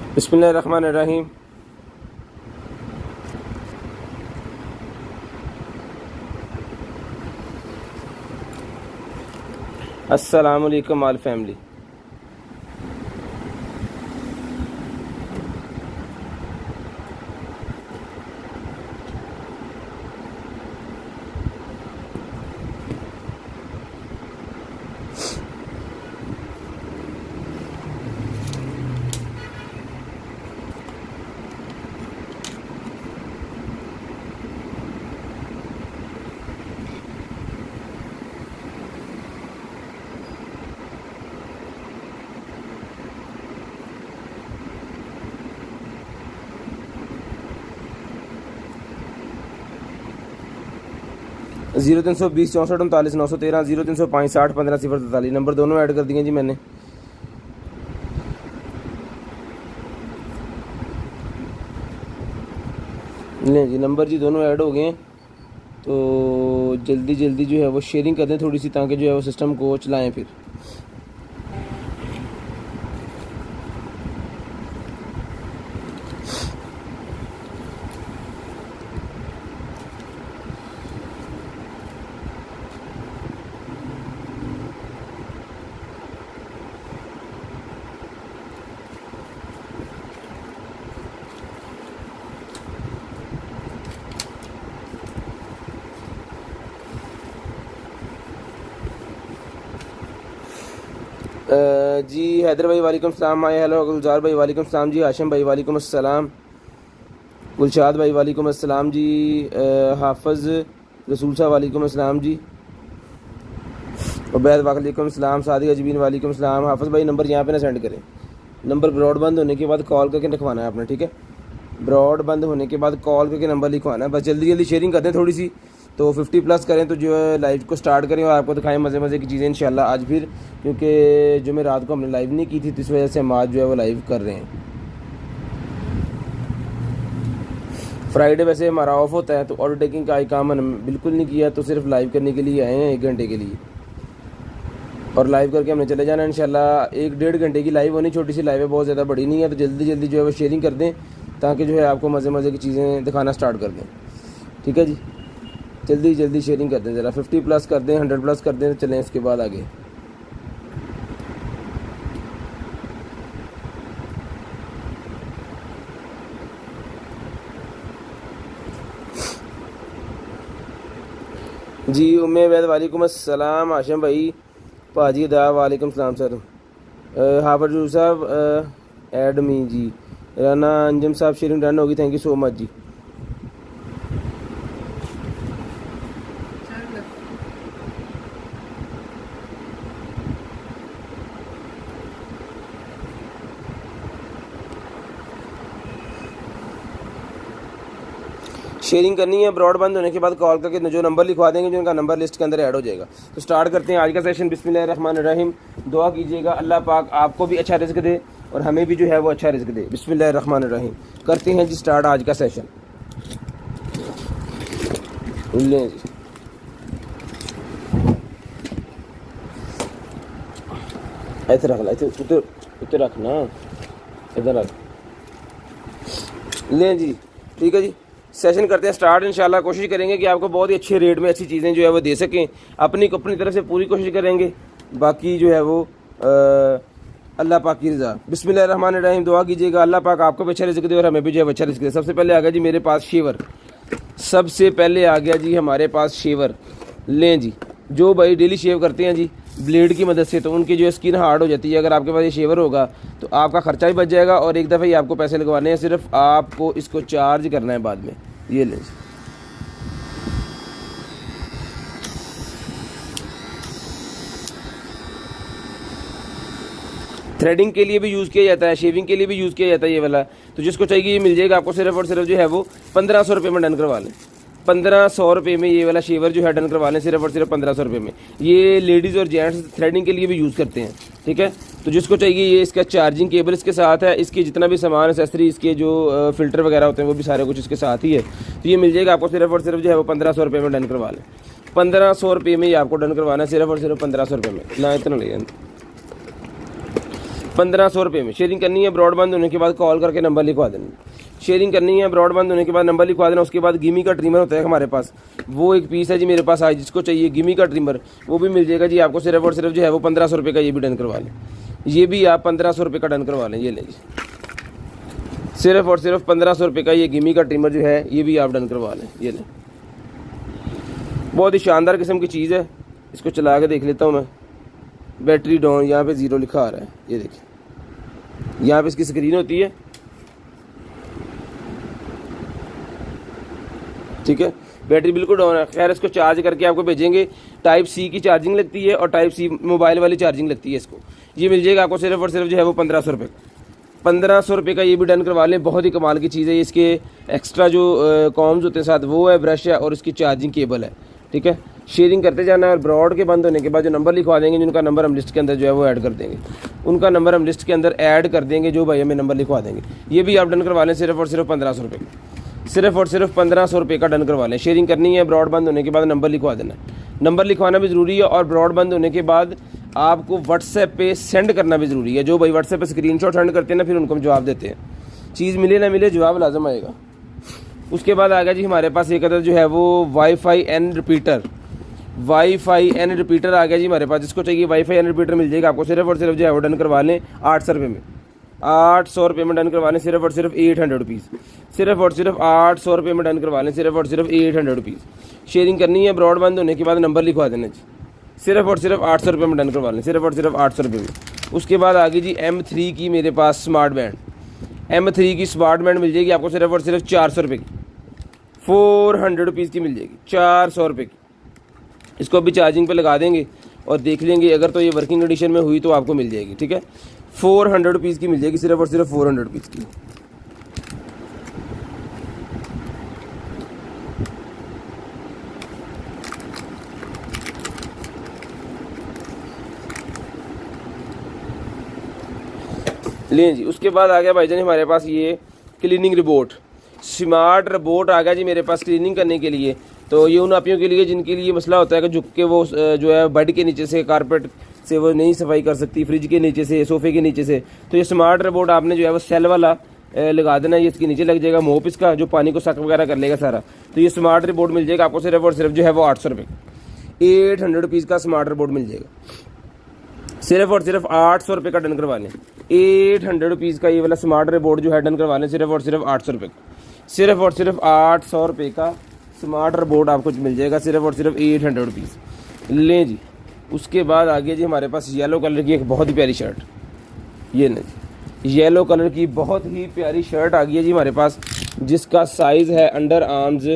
बिस्मिल्लाहिर्रहमानिर्रहीम। अस्सलाम वालेकुम ऑल फैमिली। जीरो 320 64 39 913 0305 60 15 043 नंबर दोनों ऐड कर दिए जी मैंने। लें जी नंबर जी दोनों ऐड हो गए हैं, तो जल्दी जल्दी जो है वो शेयरिंग कर दें थोड़ी सी, ताकि जो है वो सिस्टम को चलाएं फिर। जी हैदर भाई वालेकुम सलाम। आए हेलो गुलजार भाई वालेकुम सलाम जी। हाशिम भाई वालेकुम अस्सलाम। गुलशाद भाई वालेकुम अस्सलाम जी। हाफिज़ रसूल साहब वालेकुम अस्सलाम जी। उबैद वालेकुम अस्सलाम। सादिक अजमीन वालेकुम अस्सलाम। हाफिज़ भाई नंबर यहाँ पे ना सेंड करें, नंबर ब्रॉड बंद होने के बाद कॉल करके लिखवाना है आपने, ठीक है। ब्रॉड बंद होने के बाद कॉल करके नंबर लिखवाना है। बस जल्दी जल्दी शेयरिंग कर दें थोड़ी सी, तो 50 प्लस करें तो जो है लाइव को स्टार्ट करें और आपको दिखाएं मज़े मज़े की चीज़ें इंशाल्लाह आज फिर, क्योंकि जो मैं रात को हमने लाइव नहीं की थी तो इस वजह से हम आज जो है वो लाइव कर रहे हैं। फ्राइडे वैसे हमारा ऑफ होता है, तो ऑर्डर टेकिंग का काम हमने बिल्कुल नहीं किया, तो सिर्फ लाइव करने के लिए आए हैं 1 घंटे के लिए, और लाइव करके हमने चले जाना इंशाल्लाह। 1-1.5 घंटे की लाइव होनी, छोटी सी लाइव है, बहुत ज़्यादा बड़ी नहीं है। तो जल्दी जल्दी जो है वो शेयरिंग कर दें, ताकि जो है आपको मज़े मज़े की चीज़ें दिखाना स्टार्ट कर दें, ठीक है जी। जल्दी जल्दी शेयरिंग कर दें ज़रा, 50 प्लस कर दें, 100 प्लस कर दें, चलें इसके बाद आगे। जी उम्मे वैद वालेकुम अस्सलाम। हाशिम भाई पाजी दा वालेकुम सलाम sir. Hafiz Sahab add me ji. Rana Anjum Sahab sharing done होगी, thank you so much ji. Sharing करनी है, ब्रॉड बंद होने के बाद कॉल करके जो नंबर लिखवा देंगे, जो उनका नंबर लिस्ट के अंदर ऐड हो जाएगा। तो स्टार्ट करते हैं आज का सेशन। बिस्मिल्लाहिर्रहमानिर्रहीम। दुआ कीजिएगा अल्लाह पाक आपको भी अच्छा रिज़्क दे और हमें भी जो है वो अच्छा रिज़्क दे। बिस्मिल्लाहिर्रहमानिर्रहीम। करते हैं जी स्टार्ट आज का सेशन। लें जी ऐसे रख ला, इधर रखना, इधर रख। लें जी ठीक है जी, सेशन करते हैं स्टार्ट। इंशाल्लाह कोशिश करेंगे कि आपको बहुत ही अच्छे रेट में अच्छी चीज़ें जो है वो दे सकें। अपनी तरफ से पूरी कोशिश करेंगे, बाकी जो है वो अल्लाह पाक की रज़ा। बिस्मिल्लाहिर्रहमानिर्रहीम। दुआ कीजिएगा अल्लाह पाक आपको भी अच्छा रिज़्क दे और हमें भी जो है अच्छा रिज़्क दे। सबसे पहले आ गया जी मेरे पास शेवर, सबसे पहले आ गया जी हमारे पास शेवर। लें जी, जो भाई डेली शेव करते हैं जी ब्लेड की मदद से, तो उनकी जो है स्किन हार्ड हो जाती है। अगर आपके पास ये शेवर होगा तो आपका ख़र्चा भी बच जाएगा, और एक दफ़ा ही आपको पैसे लगवाने हैं, सिर्फ आपको इसको चार्ज करना है बाद में। ये लें जी, थ्रेडिंग के लिए भी यूज़ किया जाता है, शेविंग के लिए भी यूज़ किया जाता है ये वाला। तो जिसको चाहिए ये मिल जाएगा आपको। सिर्फ और सिर्फ जो है वो 1500 रुपये में डन करवा लें। 1500 रुपये में ये वाला शेवर जो है डन करवा लें, सिर्फ और सिर्फ 1500 रुपये में। ये लेडीज़ और जेंट्स थ्रेडिंग के लिए भी यूज़ करते हैं, ठीक है। तो जिसको चाहिए ये इसका चार्जिंग केबल इसके साथ है, इसकी जितना भी सामान एसेसरी, इसके जो फ़िल्टर वगैरह होते हैं वो भी सारे कुछ इसके साथ ही है। तो ये मिल जाएगा आपको सिर्फ और सिर्फ जो है वो 1500 रुपये में डन करवा लें। 1500 रुपये में ये आपको डन करवाना है, सिर्फ और सिर्फ 1500 रुपये में, ना इतना ले। 1500 रुपये में। शेयरिंग करनी है, ब्रॉडबैंड होने के बाद कॉल करके नंबर लिखवा देना। शेयरिंग करनी है, ब्रॉडबैंड होने के बाद नंबर लिखवा देना। उसके बाद गिमी का ट्रिमर होता है हमारे पास, वो एक पीस है जी मेरे पास आज, जिसको चाहिए गिमी का ट्रिमर वो भी मिल जाएगा जी आपको। सिर्फ और सिर्फ जो है वो 1500 रुपये का ये भी डन करवा लें। ये भी आप 1500 रुपये का डन करवा लें। ये लें जी, सिर्फ और सिर्फ 1500 रुपये का ये गिमी का ट्रिमर जो है ये भी आप डन करवा लें। ये लें, बहुत ही शानदार किस्म की चीज़ है। इसको चला के देख लेता हूँ मैं। बैटरी डाउन, यहाँ पे 0 लिखा आ रहा है। ये देखिए, यहाँ पे इसकी स्क्रीन होती है, ठीक है। बैटरी बिल्कुल डाउन है। खैर, इसको चार्ज करके आपको भेजेंगे। टाइप सी की चार्जिंग लगती है और टाइप सी मोबाइल वाली चार्जिंग लगती है इसको। ये मिल जाएगा आपको सिर्फ और सिर्फ जो है वो 1500 रुपये का। 1500 रुपये का ये भी डन करवा लें। बहुत ही कमाल की चीज़ है। इसके एक्स्ट्रा जो कॉम्स होते हैं साथ, वो है, ब्रश है और इसकी चार्जिंग केबल है, ठीक है। शेयरिंग करते जाना है और ब्रॉड के बंद होने के बाद जो नंबर लिखवा देंगे, जिनका नंबर हम लिस्ट के अंदर जो है वो ऐड कर देंगे, उनका नंबर हम लिस्ट के अंदर ऐड कर देंगे, जो भाई हमें नंबर लिखवा देंगे। ये भी आप डन करवा लें सिर्फ और सिर्फ 1500 रुपये का। सिर्फ और सिर्फ 1500 रुपये का डन करवा लें। शेयरिंग करनी है, ब्रॉड बंद होने के बाद नंबर लिखवा देना है। नंबर लिखवाना भी ज़रूरी है और ब्रॉड बंद होने के बाद आपको व्हाट्सएप पे सेंड करना भी ज़रूरी है। जो भाई व्हाट्सएप पे स्क्रीनशॉट सेंड करते हैं ना, फिर उनको हम जवाब देते हैं। चीज़ मिले ना मिले, जवाब लाजम आएगा। उसके बाद आ गया जी हमारे पास एक अदर जो है वो WiFi N repeater. WiFi N repeater आ गया जी हमारे पास। जिसको चाहिए वाईफाई एन रिपीटर मिल जाएगा आपको। सिर्फ और सिर्फ जो है वो डन करवा लें 800 रुपये में। 800 रुपये में डन करवा लें सिर्फ और सिर्फ 800 रुपीज़। सिर्फ और सिर्फ 800 रुपये में डन करवा लें सिर्फ और सिर्फ 800 रुपीज़। शेयरिंग करनी है, ब्रॉड बंद होने के बाद नंबर लिखवा देना जी। सिर्फ और सिर्फ 800 रुपये में डन करवा लें, सिर्फ और सिर्फ 800 रुपये में। उसके बाद आ गई जी M3 की मेरे पास स्मार्ट बैंड। M3 की स्मार्ट बैंड मिल जाएगी आपको सिर्फ और सिर्फ 400 रुपये की। 400 रुपीज़ की मिल जाएगी, 400 रुपये की। इसको अभी चार्जिंग पे लगा देंगे और देख लेंगे, अगर तो ये वर्किंग कंडीशन में हुई तो आपको मिल जाएगी, ठीक है। 400 रुपीज़ की मिल जाएगी, सिर्फ और सिर्फ 400 रुपीज़ की। लें जी, उसके बाद आ गया भाईजान हमारे पास ये क्लीनिंग रोबोट। स्मार्ट रोबोट आ गया जी मेरे पास क्लीनिंग करने के लिए। तो ये उन आपियों के लिए जिनके लिए मसला होता है कि झुक के वो जो है बेड के नीचे से, कारपेट से वो नहीं सफाई कर सकती, फ्रिज के नीचे से, सोफे के नीचे से। तो ये स्मार्ट रोबोट आपने जो है वो सेल वाला लगा देना। ये इसके नीचे लग जाएगा मोप इसका, जो पानी को सक वगैरह कर लेगा सारा। तो ये स्मार्ट रोबोट मिल जाएगा आपको सिर्फ और सिर्फ जो है वो 800 रुपये, 800 रुपीज़ का स्मार्ट रोबोट मिल जाएगा। सिर्फ और सिर्फ 800 रुपये का डन करवा लें। 800 रुपीज़ का ये वाला स्मार्ट रोबोट जो है डन करवा लें सिर्फ और सिर्फ 800 रुपये का। सिर्फ और सिर्फ 800 रुपये का स्मार्ट रोबोट आपको मिल जाएगा, सिर्फ और सिर्फ 800 रुपीज़। लें जी, उसके बाद आ गया जी हमारे पास येलो कलर की एक बहुत ही प्यारी शर्ट। ये नहीं जी, येलो कलर की बहुत ही प्यारी शर्ट आ गई है जी हमारे पास, जिसका साइज़ है अंडर आर्म्स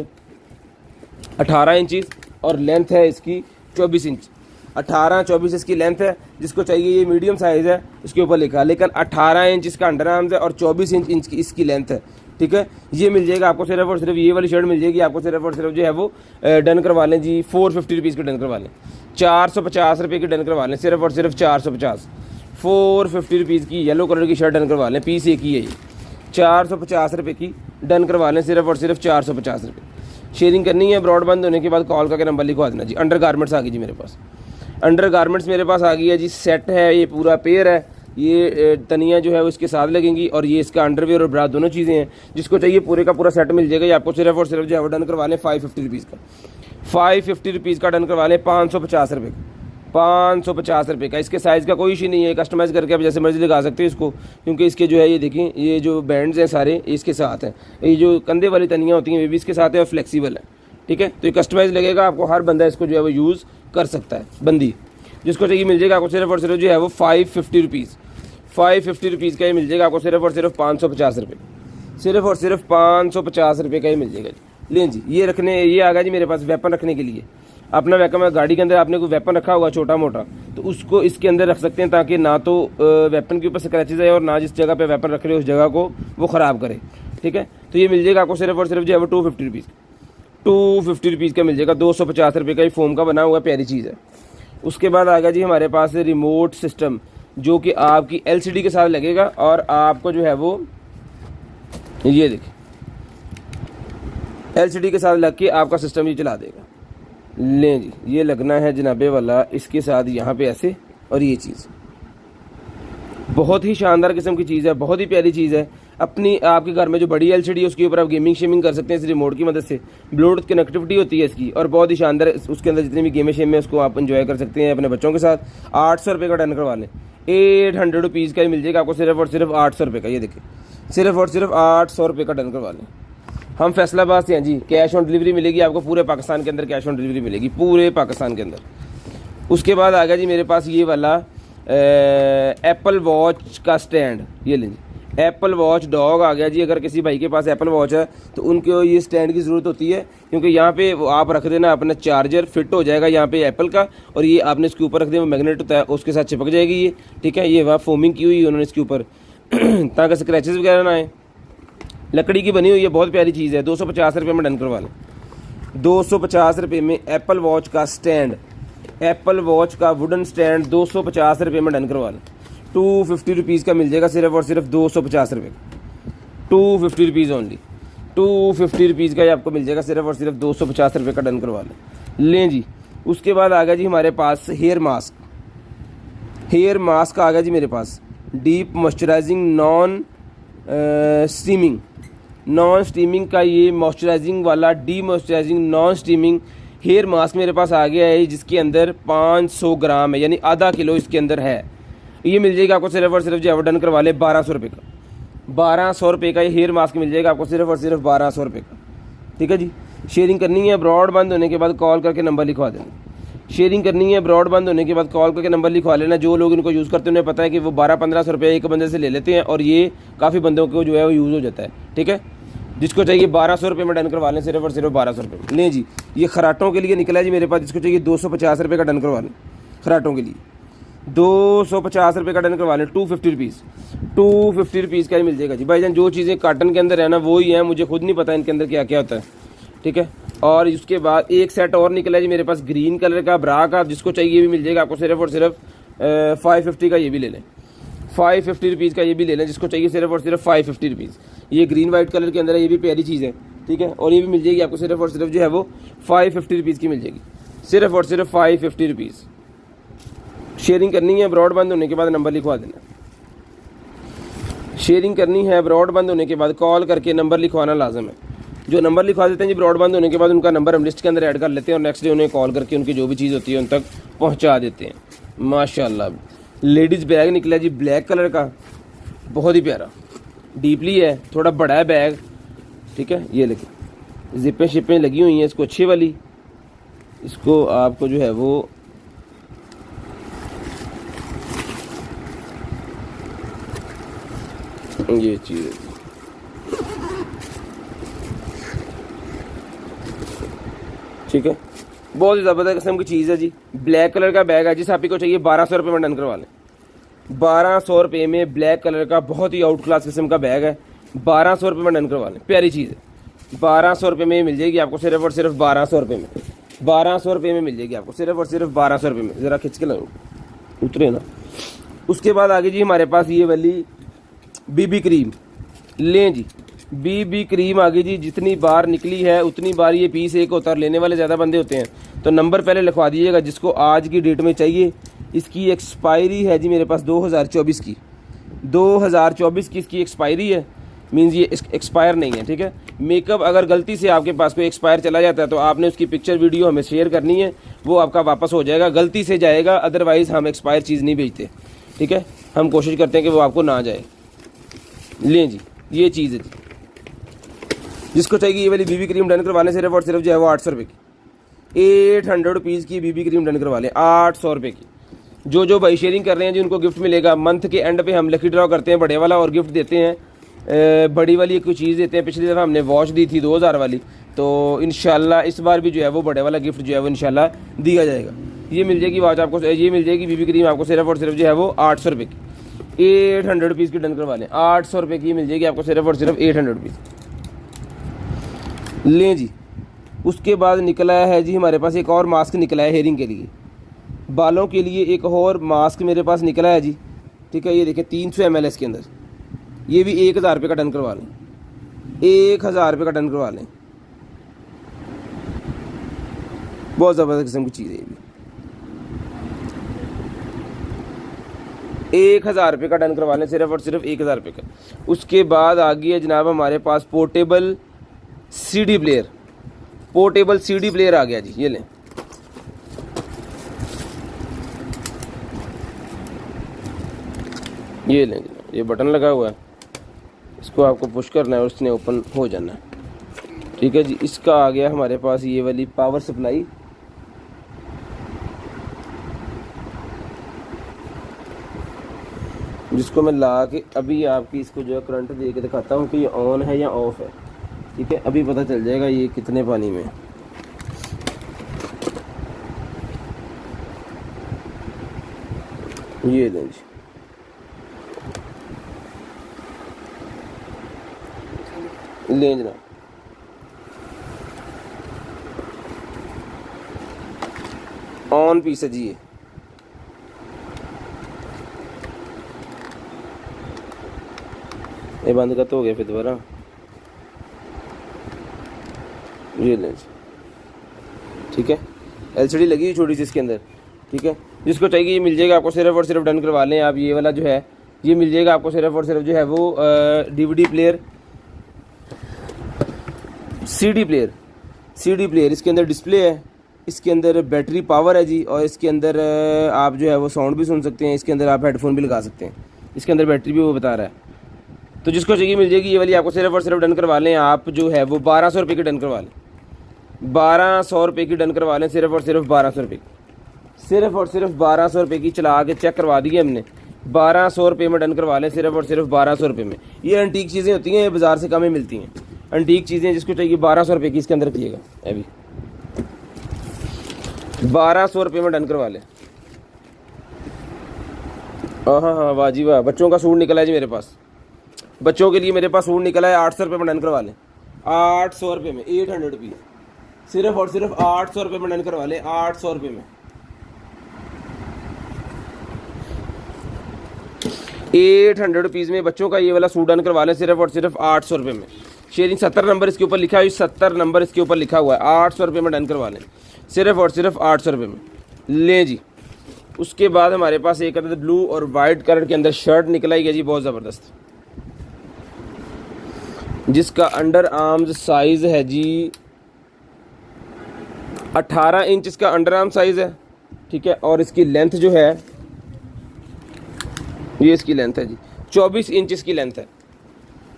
18 इंचज़ और लेंथ है इसकी 24 इंच। 18-24 इसकी लेंथ है। जिसको चाहिए ये मीडियम साइज़ है, इसके ऊपर लिखा है, लेकिन 18 इंच इसका अंडर आर्म्स है और 24 इंच की इसकी लेंथ है, ठीक है। ये मिल जाएगा आपको सिर्फ और सिर्फ, ये वाली शर्ट मिल जाएगी आपको सिर्फ और सिर्फ जो है वो डन करवा लें जी 450 रुपीज़ की डन करवा लें। 450 रुपये की डन करवा लें, सिर्फ और सिर्फ 450। 450 रुपीज़ की येलो कलर की शर्ट डन करवा लें, पीस एक ही है ये। 450 रुपये की डन करवा लें, सिर्फ और सिर्फ 450 रुपये। शेयरिंग करनी है, ब्रॉड बंद होने के बाद कॉल करके नंबर लिखवा देना जी। अंडर गारमेंट्स आ गई जी मेरे पास। अंडर गारमेंट्स मेरे पास आ गई है जी, सेट है, ये पूरा पेयर है। ये तनिया जो है वो इसके साथ लगेंगी और ये इसका अंडरवेयर और ब्रा दोनों चीज़ें हैं। जिसको चाहिए पूरे का पूरा सेट मिल जाएगा। ये आपको सिर्फ और सिर्फ जो है वो डन करवा लें 550 रुपीज़ का। 550 रुपीज़ का डन करवा लें, 550 रुपये का। 550 रुपये का। इसके साइज़ का कोई इशू नहीं है, कस्टमाइज़ करके आप जैसे मर्जी लगा सकते हो इसको, क्योंकि इसके जो है ये देखें, ये जो बैंड्स हैं सारे इसके साथ हैं। ये जो कंधे वाली तनियाँ होती हैं ये भी इसके साथ है और फ्लेक्सीबल है, ठीक है। तो ये कस्टमाइज़ लगेगा आपको, हर बंदा इसको जो है वो यूज़ कर सकता है। बंदी जिसको चाहिए मिल जाएगा आपको सिर्फ और सिर्फ जो है वो 550 रुपीज़। 550 रुपीज़ का ही मिल जाएगा आपको सिर्फ और सिर्फ 550 रुपये। सिर्फ और सिर्फ 550 रुपये का ही मिल जाएगा जी। लें जी, ये रखने, ये आ गया जी मेरे पास वेपन रखने के लिए। अपना वेपन, गाड़ी के अंदर आपने कोई वेपन रखा हुआ छोटा मोटा, तो उसको इसके अंदर रख सकते हैं, ताकि ना तो वेपन के ऊपर स्क्रैचेज आए और ना जिस जगह पे वेपन रख रहे हो उस जगह को वो ख़राब करे, ठीक है। तो ये मिल जाएगा आपको सिर्फ और सिर्फ जो है वो 250 रुपीज़। 250 रुपीज़ का मिल जाएगा। 250 रुपये का ही फोम का बना हुआ प्यारी चीज़ है। उसके बाद आ गया जी हमारे पास रिमोट सिस्टम, जो कि आपकी LCD के साथ लगेगा और आपको जो है वो ये देखिए LCD के साथ लग के आपका सिस्टम ये चला देगा। लें जी, ये लगना है जनाबे वाला इसके साथ यहाँ पे ऐसे, और ये चीज़ बहुत ही शानदार किस्म की चीज़ है, बहुत ही प्यारी चीज़ है। अपनी आपके घर में जो बड़ी एलसीडी है उसके ऊपर आप गेमिंग शेमिंग कर सकते हैं इस रिमोट की मदद से। ब्लूटूथ कनेक्टिविटी होती है इसकी और बहुत ही शानदार, उसके अंदर जितनी भी गेमें शेम है उसको आप एंजॉय कर सकते हैं अपने बच्चों के साथ। 800 रुपये का डन करवा लें, 800 रुपीज़ का ही मिल जाएगा आपको सिर्फ और सिर्फ 800 रुपये का। ये देखिए सिर्फ और सिर्फ 800 रुपये का डन करवा लें। हम फैसलाबाद से हैं जी, कैश ऑन डिलीवरी मिलेगी आपको पूरे पाकिस्तान के अंदर, कैश ऑन डिलीवरी मिलेगी पूरे पाकिस्तान के अंदर। उसके बाद आ गया जी मेरे पास ये वाला एप्पल वॉच का स्टैंड, ये लीजिए एप्पल वॉच डॉग आ गया जी। अगर किसी भाई के पास एप्पल वॉच है तो उनको ये स्टैंड की ज़रूरत होती है, क्योंकि यहाँ पे वो आप रख देना अपना चार्जर, फिट हो जाएगा यहाँ पे एप्पल का, और ये आपने इसके ऊपर रख देना, मैग्नेट होता है उसके साथ चिपक जाएगी ये, ठीक है। ये वहाँ फोमिंग की हुई है उन्होंने इसके ऊपर ताकि स्क्रैचेस वगैरह ना आए। लकड़ी की बनी हुई है, बहुत प्यारी चीज़ है। 250 रुपये में डन करवा लें, 250 रुपये में एप्पल वॉच का स्टैंड, एप्पल वॉच का वुडन स्टैंड 250 रुपये में डन करवा लें। 250 रुपीज़ का मिल जाएगा सिर्फ और सिर्फ 250 रुपये, 250 रुपीज़ ओनली, 250 रुपीज़ का ये आपको मिल जाएगा सिर्फ और सिर्फ 250 रुपये का डन करवा लें जी। उसके बाद आ गया जी हमारे पास हेयर मास्क, हेयर मास्क आ गया जी मेरे पास, deep moisturising non steaming, non steaming का ये मॉइस्चराइजिंग वाला deep moisturising non steaming hair mask मेरे पास आ गया है, जिसके अंदर 500 ग्राम है, यानी आधा किलो इसके अंदर है। ये मिल जाएगा आपको सिर्फ और सिर्फ जो है डन करवा ले 1200 रुपये का, 1200 रुपये का ये हेयर मास्क मिल जाएगा आपको सिर्फ और सिर्फ 1200 रुपये का, ठीक है जी। शेयरिंग करनी है, ब्रॉड बंद होने के बाद कॉल करके नंबर लिखवा देना। शेयरिंग करनी है, ब्रॉड बंद होने के बाद कॉल करके नंबर लिखवा लेना। जो लोग इनको यूज़ करते हैं उन्हें पता है कि वो 1200-1500 रुपये एक बंदे से ले लेते हैं और ये काफ़ी बंदों को जो है वो यूज़ हो जाता है, ठीक है। जिसको चाहिए 1200 रुपये में डन करवा लें, सिर्फ और सिर्फ 1200 रुपये में। लें जी, ये खराटों के लिए निकला है जी मेरे पास, जिसको चाहिए 250 रुपये का डन करवा लें। खराटों के लिए 250 रुपये का डन करवा लें, 250 रुपीज़, 250 रुपीज़ का ही मिल जाएगा जी। भाईजान जो चीज़ें काटन के अंदर है ना वो ही हैं, मुझे खुद नहीं पता इनके अंदर क्या क्या होता है, ठीक है। और उसके बाद एक सेट और निकला है जी मेरे पास ग्रीन कलर का ब्रा का, जिसको चाहिए भी मिल जाएगा आपको सिर्फ और सिर्फ 550 का, ये भी ले लें, 550 रुपीज़ का ये भी ले लें, जिसको चाहिए सिर्फ और सिर्फ 550 रुपीज़। ये ग्रीन वाइट कलर के अंदर है, ये भी प्यारी चीज़ है, ठीक है। और ये भी मिल जाएगी आपको सिर्फ और सिर्फ जो है वो 550 रुपीज़ की मिल जाएगी, सिर्फ और सिर्फ 550 रुपीज़। शेयरिंग करनी है, ब्रॉड बंद होने के बाद नंबर लिखवा देना। शेयरिंग करनी है, ब्रॉड बंद होने के बाद कॉल करके नंबर लिखवाना लाजम है। जो नंबर लिखवा देते हैं जी ब्रॉड बंद होने के बाद, उनका नंबर हम लिस्ट के अंदर ऐड कर लेते हैं और नेक्स्ट डे उन्हें कॉल करके उनकी जो भी चीज़ होती है उन तक पहुँचा देते हैं। माशाल्लाह लेडीज़ बैग निकला जी ब्लैक कलर का, बहुत ही प्यारा, डीपली है, थोड़ा बड़ा है बैग, ठीक है। ये लेकिन जिपें शिपें लगी हुई हैं इसको अच्छी वाली, इसको आपको जो है वो ये चीज़ ठीक है, बहुत ही ज़बरदस्त किस्म की चीज़ है जी। ब्लैक कलर का बैग है, जिस आप को चाहिए 1200 रुपये में डन करवा लें। 1200 रुपये में ब्लैक कलर का बहुत ही आउट क्लास किस्म का बैग है, 1200 रुपये में डन करवा लें, प्यारी चीज़ है। 1200 रुपये में मिल जाएगी आपको सिर्फ और सिर्फ 1200 रुपये में, 1200 रुपये में मिल जाएगी आपको सिर्फ और सिर्फ 1200 रुपये में। ज़रा खिंच के लो उतरे ना। उसके बाद आगे जी हमारे पास ये वाली बीबी क्रीम, लें जी बीबी क्रीम आगे जी, जितनी बार निकली है उतनी बार ये पीस एक होता है, लेने वाले ज़्यादा बंदे होते हैं, तो नंबर पहले लिखवा दीजिएगा जिसको आज की डेट में चाहिए। इसकी एक्सपायरी है जी मेरे पास 2024 की, 2024 की इसकी एक्सपायरी है, मीन्स ये एक्सपायर नहीं है, ठीक है। मेकअप अगर गलती से आपके पास कोई एक्सपायर चला जाता है तो आपने उसकी पिक्चर वीडियो हमें शेयर करनी है, वो आपका वापस हो जाएगा, गलती से जाएगा, अदरवाइज़ हम एक्सपायर चीज़ नहीं बेचते, ठीक है। हम कोशिश करते हैं कि वो आपको ना जाए। लें जी, ये चीज़ है जी, जिसको चाहिए ये वाली बीबी क्रीम डन करवाने सिर्फ और सिर्फ जो है वो 800 रुपये की, 800 रुपीज़ की बीबी क्रीम डन करवा लें, 800 रुपये की। जो भाई शेयरिंग कर रहे हैं जी उनको गिफ्ट मिलेगा। मंथ के एंड पे हम लकी ड्रॉ करते हैं बड़े वाला और गिफ्ट देते हैं, बड़ी वाली कोई चीज़ देते हैं। पिछली दफ़ा हमने वॉच दी थी 2000 वाली, तो इंशाल्लाह इस बार भी जो है वो बड़े वाला गिफ्ट जो है वो इंशाल्लाह दिया जाएगा। ये मिल जाएगी वॉच आपको, ये मिल जाएगी बीबी क्रीम आपको सिर्फ और सिर्फ जो है वो 800 रुपये की, 800 रुपीज़ की डन करवा लें, 800 रुपये की मिल जाएगी आपको सिर्फ और सिर्फ 800 रुपीज़। लें जी, उसके बाद निकला है जी हमारे पास एक और मास्क निकला है हेयरिंग के लिए, बालों के लिए एक और मास्क मेरे पास निकला है जी, ठीक है। ये देखिए 300 ml इसके अंदर, ये भी 1000 रुपये का डन करवा लें, 1000 रुपये का डन करवा लें, बहुत ज़बरदस्त किस्म की चीज़ है ये भी। 1000 रुपये का डन करवा लें, सिर्फ और सिर्फ 1000 रुपये का। उसके बाद आ गई है जनाब हमारे पास portable CD player, portable CD player आ गया जी, ये लें। ये लें जनाब, ये बटन लगा हुआ है, इसको आपको पुश करना है और उसने ओपन हो जाना है, ठीक है जी। इसका आ गया हमारे पास ये वाली पावर सप्लाई, जिसको मैं ला के अभी आपकी इसको जो है करंट दे के दिखाता हूँ कि ये ऑन है या ऑफ है, ठीक है। अभी पता चल जाएगा ये कितने पानी में है। ये लें जी, लें जनाब। ऑन पीस है जी ये बंद का तो हो गया फिर दोबारा। ये लें जी, ठीक है। एलसीडी लगी हुई छोटी सी इसके अंदर, ठीक है। जिसको चाहिए ये मिल जाएगा आपको, सिर्फ और सिर्फ डन करवा लें आप। ये वाला जो है ये मिल जाएगा आपको सिर्फ और सिर्फ जो है वो डीवीडी प्लेयर, सीडी प्लेयर। इसके अंदर डिस्प्ले है, इसके अंदर बैटरी पावर है जी, और इसके अंदर आप जो है वो साउंड भी सुन सकते हैं, इसके अंदर आप हेडफोन भी लगा सकते हैं, इसके अंदर बैटरी भी वो बता रहा है। तो जिसको चाहिए मिल जाएगी ये वाली आपको, सिर्फ और सिर्फ डन करवा लें आप जो है वो 1200 रुपये की डन करवा लें, 1200 रुपये की डन करवा लें, सिर्फ और सिर्फ 1200 रुपये की, सिर्फ और सिर्फ 1200 रुपये की चला के चेक करवा दी है हमने। 1200 रुपये में डन करवा लें, सिर्फ और सिर्फ 1200 रुपये में। ये एंटीक चीज़ें होती हैं, ये बाज़ार से कम ही मिलती हैं, एंटीक चीज़ें। जिसको चाहिए 1200 रुपये की इसके अंदर रखिएगा, अभी 1200 रुपये में डन करवा लें। हाँ, वाह जी वाह, बच्चों का सूट निकला है जी मेरे पास, बच्चों के लिए मेरे पास सूट निकला है। 800 रुपये में डन करवा लें, 800 रुपये में, 800 रुपीज़, सिर्फ और सिर्फ 800 रुपये में डन करवा लें, 800 रुपये में, 800 रुपीज़ में बच्चों का ये वाला सूट डन करवा लें, सिर्फ और सिर्फ 800 रुपये में। शेयरिंग 70 नंबर इसके ऊपर लिखा है, 70 नंबर इसके ऊपर लिखा हुआ है। 800 रुपये में डन करवा लें, सिर्फ और सिर्फ 800 रुपये में, लें जी। उसके बाद हमारे पास एक अदद ब्लू और वाइट कलर के अंदर शर्ट निकला ही है जी, बहुत ज़बरदस्त, जिसका अंडर आर्म्स साइज़ है जी 18 इंच इसका अंडर आर्म साइज़ है, ठीक है। और इसकी लेंथ जो है ये इसकी लेंथ है जी 24 इंच इसकी लेंथ है,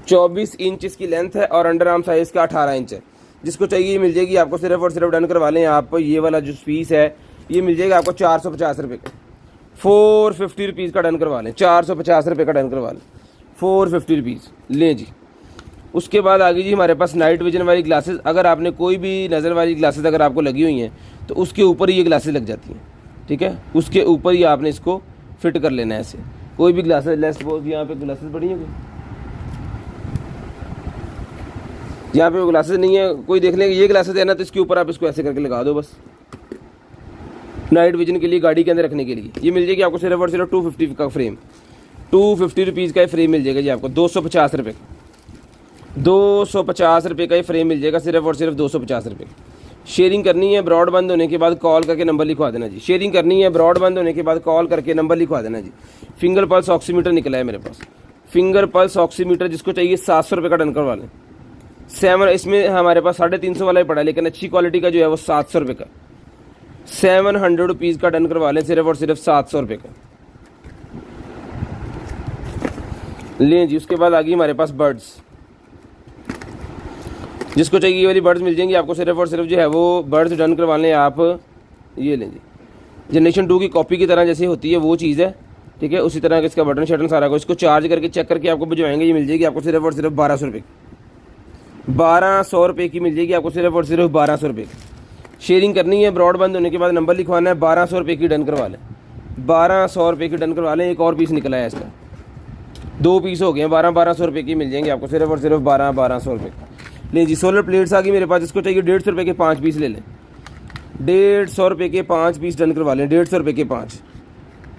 24 इंच इसकी लेंथ है, और अंडर आर्म साइज़ का 18 इंच है। जिसको चाहिए मिल जाएगी आपको, सिर्फ और सिर्फ डन करवा लें आप। ये वाला जो पीस है ये मिल जाएगा आपको 450 रुपये का, 450 रुपीज़ का डन करवा लें, 450 रुपये का डन करवा लें, 450 रुपीज़, लें जी। उसके बाद आ गई जी हमारे पास नाइट विजन वाली ग्लासेस। अगर आपने कोई भी नज़र वाली ग्लासेस अगर आपको लगी हुई हैं तो उसके ऊपर ही ये ग्लासेस लग जाती हैं, ठीक है। उसके ऊपर ही आपने इसको फिट कर लेना है ऐसे। कोई भी ग्लासेस, लेस सपोज यहाँ पे ग्लासेस पड़ी हैं, यहाँ पे वो ग्लासेस नहीं है, कोई देख लेंगे ये ग्लासेस है ना, तो इसके ऊपर आप इसको ऐसे करके लगा दो बस, नाइट विजन के लिए, गाड़ी के अंदर रखने के लिए। ये मिल जाएगी आपको सिर्फ और सिर्फ 250 का फ्रेम, 250 रुपीज़ का ये फ्रेम मिल जाएगा जी आपको, 250 रुपये का, 250 रुपये का ये फ्रेम मिल जाएगा, सिर्फ और सिर्फ 250 रुपये। शेयरिंग करनी है, ब्रॉड बंद होने के बाद कॉल करके नंबर लिखवा देना जी। शेयरिंग करनी है, ब्रॉड बंद होने के बाद कॉल करके नंबर लिखवा देना जी। फिंगर पल्स ऑक्सीमीटर निकला है मेरे पास, फिंगर पल्स ऑक्सीमीटर, जिसको चाहिए 700 रुपये का डन करवा लें। 7, इसमें हमारे पास 350 वाला ही पड़ा है, लेकिन अच्छी क्वालिटी का जो है वो 700 रुपये का, 700 रुपीज़ का डन करवा लें, सिर्फ और सिर्फ 700 रुपये का, लें जी। उसके बाद आ गई हमारे पास बर्ड्स, जिसको चाहिए ये वाली बर्ड्स मिल जाएंगी आपको, सिर्फ और सिर्फ जो है वो बर्ड्स डन करवा लें आप। ये लें जी, जनरेशन 2 की कॉपी की तरह जैसे होती है वो चीज़ है, ठीक है। उसी तरह का इसका बटन शटन सारा को, इसको चार्ज करके चेक करके आपको भिजवाएंगे। ये मिल जाएगी आपको सिर्फ और सिर्फ 1200 रुपये, 1200 रुपये की मिल जाएगी आपको, सिर्फ और सिर्फ 1200 रुपये। शेयरिंग करनी है, ब्रॉड बंद होने के बाद नंबर लिखवाना है, 1200 रुपये की डन करवा लें, 1200 रुपये की डन करवा लें। एक और पीस निकला है इसका, 2 पीस हो गए, 1200 रुपये की मिल जाएंगे आपको, सिर्फ और सिर्फ 1200 रुपये। लें जी, सोलर प्लेट्स आ गई मेरे पास, जिसको चाहिए 150 रुपये के 5 पीस ले लें, 150 रुपये के 5 पीस डन करवा लें, 150 रुपये के 5।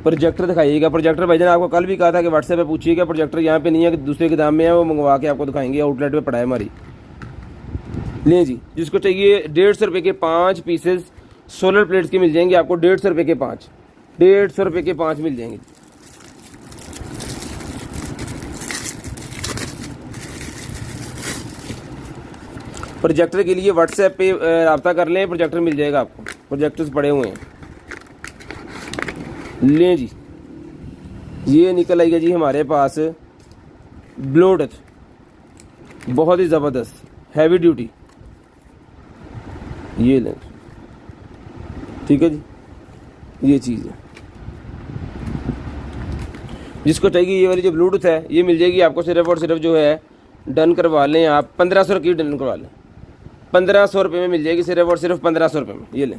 प्रोजेक्टर दिखाइएगा, प्रोजेक्टर भाईजान आपको कल भी कहा था कि व्हाट्सएप पे पूछिएगा, प्रोजेक्टर यहाँ पे नहीं है कि दूसरे के दाम में है, वो मंगवा के आपको दिखाएंगे, आउटलेट पे पड़ा है हमारी। लें जी, जिसको चाहिए 150 रुपये के 5 पीसेस सोलर प्लेट्स के मिल जाएंगे आपको, 150 रुपये के 5, 150 रुपये के 5 मिल जाएंगे। प्रोजेक्टर के लिए व्हाट्सएप पे रब्ता कर लें, प्रोजेक्टर मिल जाएगा आपको, प्रोजेक्टर्स पड़े हुए हैं। लें जी, ये निकल आएगा जी हमारे पास ब्लूटूथ, बहुत ही ज़बरदस्त हैवी ड्यूटी, ये लें, ठीक है जी। ये चीज़ है, जिसको चाहिए ये वाली जो ब्लूटूथ है ये मिल जाएगी आपको सिर्फ और सिर्फ जो है डन करवा लें आप 1500 की डन करवा लें, 1500 रुपये में मिल जाएगी सिर्फ और सिर्फ 1500 रुपये में। ये लें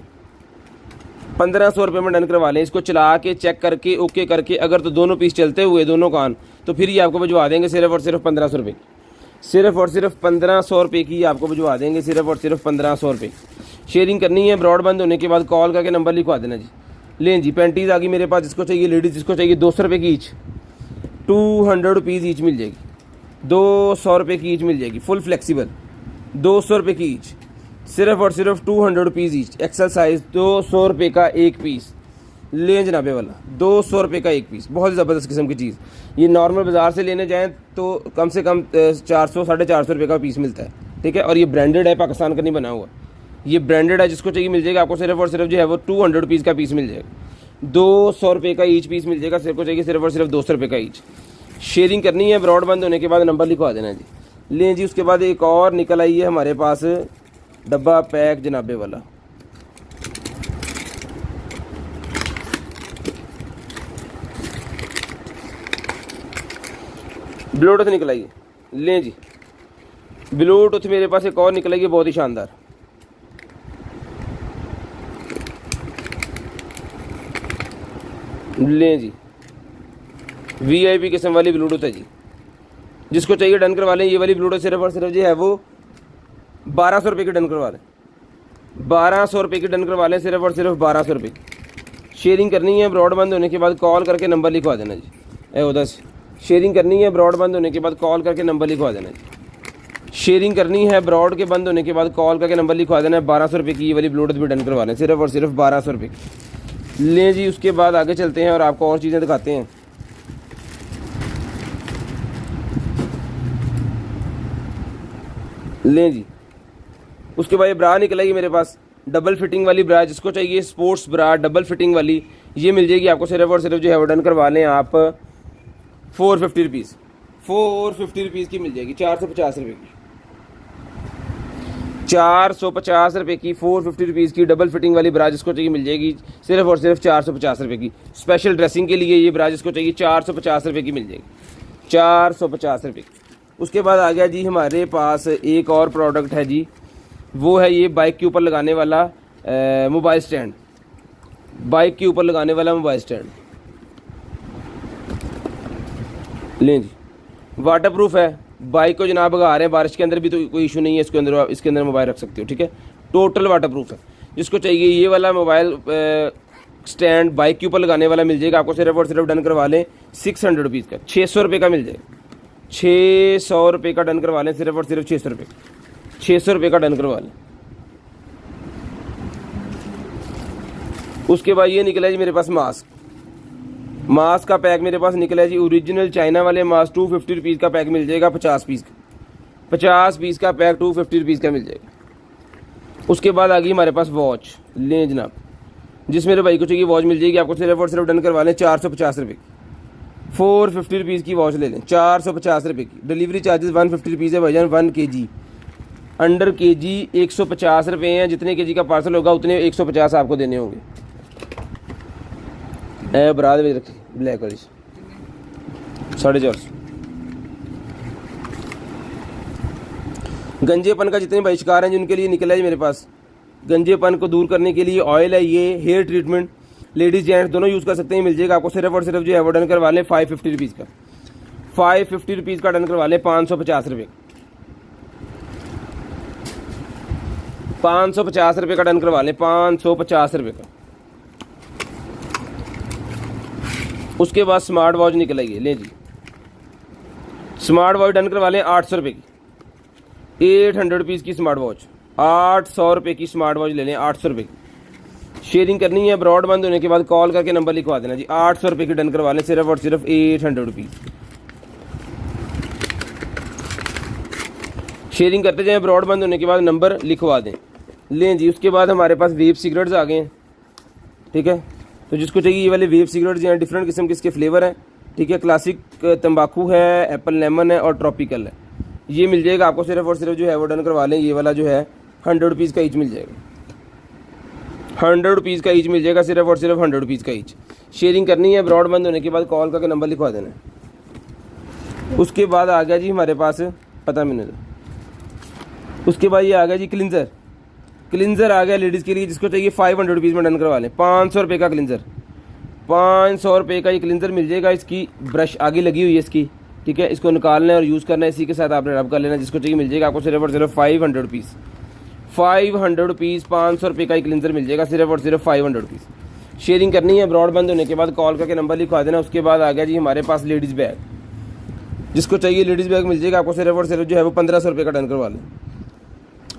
1500 रुपये में डन करवा लें। इसको चला के चेक करके ओके करके अगर तो दोनों पीस चलते हुए दोनों कान तो फिर ये आपको भिजवा देंगे सिर्फ और सिर्फ 1500 रुपये की, सिर्फ और सिर्फ 1500 रुपये की आपको भिजवा देंगे, सिर्फ और सिर्फ 1500 रुपये। शेयरिंग करनी है, ब्रॉड बंद होने के बाद कॉल करके नंबर लिखवा देना जी। लें जी, पैंटीज़ आ गई मेरे पास, जिसको चाहिए लेडीज़, जिसको चाहिए 200 रुपये की ईच, 200 रुपीज़ ईच मिल जाएगी, 200 रुपये की ईच मिल जाएगी, फुल फ्लेक्सिबल 200 रुपये की ईच, सिर्फ और सिर्फ 200 रुपीज़ ईच, एक्सल साइज़ 200 रुपये का एक पीस। लें जनाबे वाला 200 रुपये का एक पीस, बहुत ज़बरदस्त किस्म की चीज़। ये नॉर्मल बाज़ार से लेने जाएँ तो कम से कम 400 450 रुपये का पीस मिलता है, ठीक है। और ये ब्रांडेड है, पाकिस्तान का नहीं बना हुआ, ये ब्रांडेड है। जिसको चाहिए मिल जाएगा आपको सिर्फ और सिर्फ जो है वो 200 रुपीज़ का पीस मिल जाएगा, 200 रुपये का ईच पीस मिल जाएगा। सिर्फ को चाहिए सिर्फ और सिर्फ 200 रुपये का ईच। शेयरिंग करनी है, ब्रॉड बंद होने के बाद नंबर लिखवा देना जी। लें जी, उसके बाद एक और निकल आई है हमारे पास डब्बा पैक जनाबे वाला, ब्लूटूथ निकल आई है। लें जी, ब्लूटूथ मेरे पास एक और निकल आई है, बहुत ही शानदार। लें जी, VIP किस्म वाली ब्लूटूथ है जी, जिसको चाहिए डन करवा लें। ये वाली ब्लूटूथ सिर्फ और सिर्फ जो है वो 1200 रुपये की डन करवा लें, 1200 रुपये की डन करवा लें, सिर्फ और सिर्फ 1200 रुपये की। शेयरिंग करनी है, ब्रॉड बंद होने के बाद कॉल करके नंबर लिखवा देना जी। उधर से शेयरिंग करनी है, ब्रॉड बंद होने के बाद कॉल करके नंबर लिखवा देना जी। शेयरिंग करनी है, ब्रॉड के बंद होने के बाद कॉल करके नंबर लिखवा देना है। 1200 रुपये की ये वाली ब्लूटूथ भी डन करवा लें, सिर्फ और सिर्फ 1200 रुपये की। लें जी, उसके बाद आगे चलते हैं और आपको और चीज़ें दिखाते हैं। लें जी, उसके बाद ये ब्रा निकल आएगी मेरे पास, डबल फिटिंग वाली ब्रा, जिसको चाहिए स्पोर्ट्स ब्रा डबल फिटिंग वाली, ये मिल जाएगी आपको सिर्फ और सिर्फ जो है वो डन करवा लें आप 450 रुपीज़, 450 रुपीज़ की मिल जाएगी, 450 रुपये की, 450 रुपये की 450 रुपीज़ की डबल फिटिंग वाली ब्रा, जिसको चाहिए मिल जाएगी सिर्फ और सिर्फ 450 रुपये की। स्पेशल ड्रेसिंग के लिए ये ब्रा जिसको चाहिए 450 रुपये की मिल जाएगी, 450 रुपये की। उसके बाद आ गया जी हमारे पास एक और प्रोडक्ट है जी, वो है ये बाइक के ऊपर लगाने वाला मोबाइल स्टैंड, बाइक के ऊपर लगाने वाला मोबाइल स्टैंड। लें जी, वाटर प्रूफ है, बाइक को जनाब भगा रहे हैं बारिश के अंदर भी तो कोई इशू नहीं है, इसके अंदर मोबाइल रख सकते हो, ठीक है। टोटल वाटर प्रूफ है। जिसको चाहिए ये वाला मोबाइल स्टैंड बाइक के ऊपर लगाने वाला मिल जाएगा आपको सिर्फ और सिर्फ डन करवा लें 600 रुपीज़ का, 600 रुपये का मिल जाएगा, 600 रुपये का डन करवा लें, सिर्फ और सिर्फ 600 रुपये, 600 रुपये का डन करवा लें। उसके बाद ये निकला जी मेरे पास मास्क, मास्क का पैक मेरे पास निकला है जी, ओरिजिनल चाइना वाले मास्क 250 रुपीज़ का पैक मिल जाएगा, 50 पीस का, 50 पीस का पैक 250 रुपीज़ का मिल जाएगा। उसके बाद आ गई हमारे पास वॉच। लें जनाब, जिस मेरे भाई को चाहिए वॉच मिल जाएगी आपको सिर्फ और सिर्फ डन करवा लें 450 रुपये की, 450 रुपीज़ की वॉच ले लें, 450 रुपये की। डिलीवरी चार्जेस 150 रुपीज़ है भाईजान, 1 kg, अंडर kg 150 रुपये हैं। जितने kg का पार्सल होगा उतने 150 आपको देने होंगे। बरात में रखी ब्लैक वाली 450। गंजेपन का जितने भाई शिकार हैं जिनके लिए निकला है मेरे पास, गंजेपन को दूर करने के लिए ऑयल है ये, हेयर ट्रीटमेंट लेडीज़ जेंट्स दोनों यूज़ कर सकते हैं, मिल जाएगा आपको सिर्फ और सिर्फ जो है वो डन करवा लें 550 रुपीज़ का, 550 रुपीज़ का डन करवा लें, 550 रुपये, 550 रुपये का डन करवा लें, 550 रुपये का। उसके बाद स्मार्ट वॉच निकल आई है। ले जी, स्मार्ट वॉच डन करवा लें 800 रुपये की, 800 रुपीज़ की स्मार्ट वॉच, 800 रुपये की स्मार्ट वॉच ले लें, 800 रुपये की। शेयरिंग करनी है, ब्रॉड बंद होने के बाद कॉल करके नंबर लिखवा देना जी, 800 रुपये की डन करवा लें, सिर्फ और सिर्फ 800 रुपीज़। शेयरिंग करते जाएँ, ब्रॉडबैंड होने के बाद नंबर लिखवा दें। लें जी, उसके बाद हमारे पास वेब सिगरेट्स आ गए हैं, ठीक है। तो जिसको चाहिए ये वाले वेब सिगरेट्स हैं, डिफरेंट किस्म के इसके फ्लेवर हैं, ठीक है। क्लासिक तंबाकू है, एप्पल लेमन है और ट्रॉपिकल है। ये मिल जाएगा आपको सिर्फ और सिर्फ जो है वो डन करवा लें, ये वाला जो है 100 रुपीज़ का ईच मिल जाएगा, 100 रुपीज़ का ईच मिल जाएगा, सिर्फ और सिर्फ 100 रुपीज़ का ईच। शेयरिंग करनी है, ब्रॉडबैंड होने के बाद कॉल करके नंबर लिखवा देना है। उसके बाद आ गया जी हमारे पास, पता मैंने तो उसके बाद ये आ गया जी क्लिनज़र। क्लिनज़र आ गया लेडीज़ के लिए, जिसको चाहिए 500 रुपीज़ में डन करवा लें। 500 रुपये का क्लिनज़र, 500 रुपये का ये क्लिनज़र मिल जाएगा। इसकी ब्रश आगे लगी हुई है इसकी, ठीक है। इसको निकालना है और यूज़ करना है, इसी के साथ आपने रब कर लेना। जिसको चाहिए मिल जाएगा आपको सिर्फ और सिर्फ 500 रुपीज़, 500 रुपीज़, 500 रुपये का एक क्लिनज़र मिल जाएगा, सिर्फ और सिर्फ 500 रुपीज़। शेयरिंग करनी है, ब्रॉडबैंड होने के बाद कॉल करके नंबर लिखवा देना। उसके बाद आ गया जी हमारे पास लेडीज़ बैग। जिसको चाहिए लेडीज़ बैग मिल जाएगा आपको सिर्फ और सिर्फ जो है वो 1500 रुपये का डन करवा लें।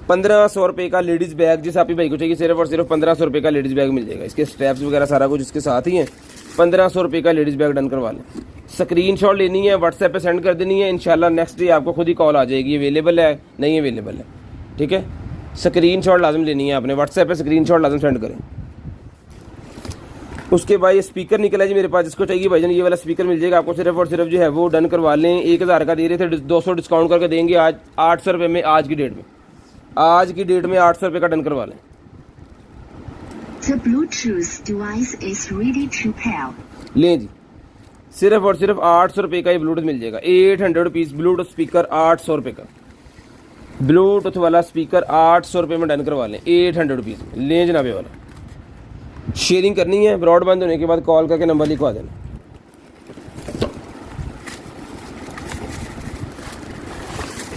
1500 रुपये का लेडीज़ बैग जिस आप ही भाई को चाहिए, सिर्फ और सिर्फ 1500 रुपये का लेडीज़ बैग मिल जाएगा। इसके स्टेप्स वगैरह सारा कुछ इसके साथ ही है। 1500 रुपये का लेडीज़ बैग डन करवा लें। स्क्रीनशॉट लेनी है, व्हाट्सएप पे सेंड कर देनी है। इंशाल्लाह नेक्स्ट डे आपको खुद ही कॉल आ जाएगी, अवेलेबल है नहीं अवेलेबल है, ठीक है। स्क्रीनशॉट लाजम लेनी है आपने, व्हाट्सएप पे स्क्रीनशॉट लाजम सेंड करें। उसके बाद ये स्पीकर निकला जी मेरे पास, जिसको चाहिए भाईजान ये वाला स्पीकर मिल जाएगा आपको सिर्फ और सिर्फ जो है वो डन करवा लें। 1000 का दे रहे थे, 200 डिस्काउंट करके देंगे आज 800 रुपये में। आज की डेट में 800 रुपये का डन करवा लें। The Bluetooth device is ready to pair. लें जी, सिर्फ और सिर्फ 800 रुपये का ये ब्लूटूथ मिल जाएगा। 800 रुपीज़ ब्लूटूथ स्पीकर, 800 रुपये का ब्लूटूथ वाला स्पीकर 800 रुपये में डन करवा लें। 800 रुपीज़ लें जनाबे वाला। शेयरिंग करनी है, ब्रॉडबैंड होने के बाद कॉल करके नंबर लिखवा देना।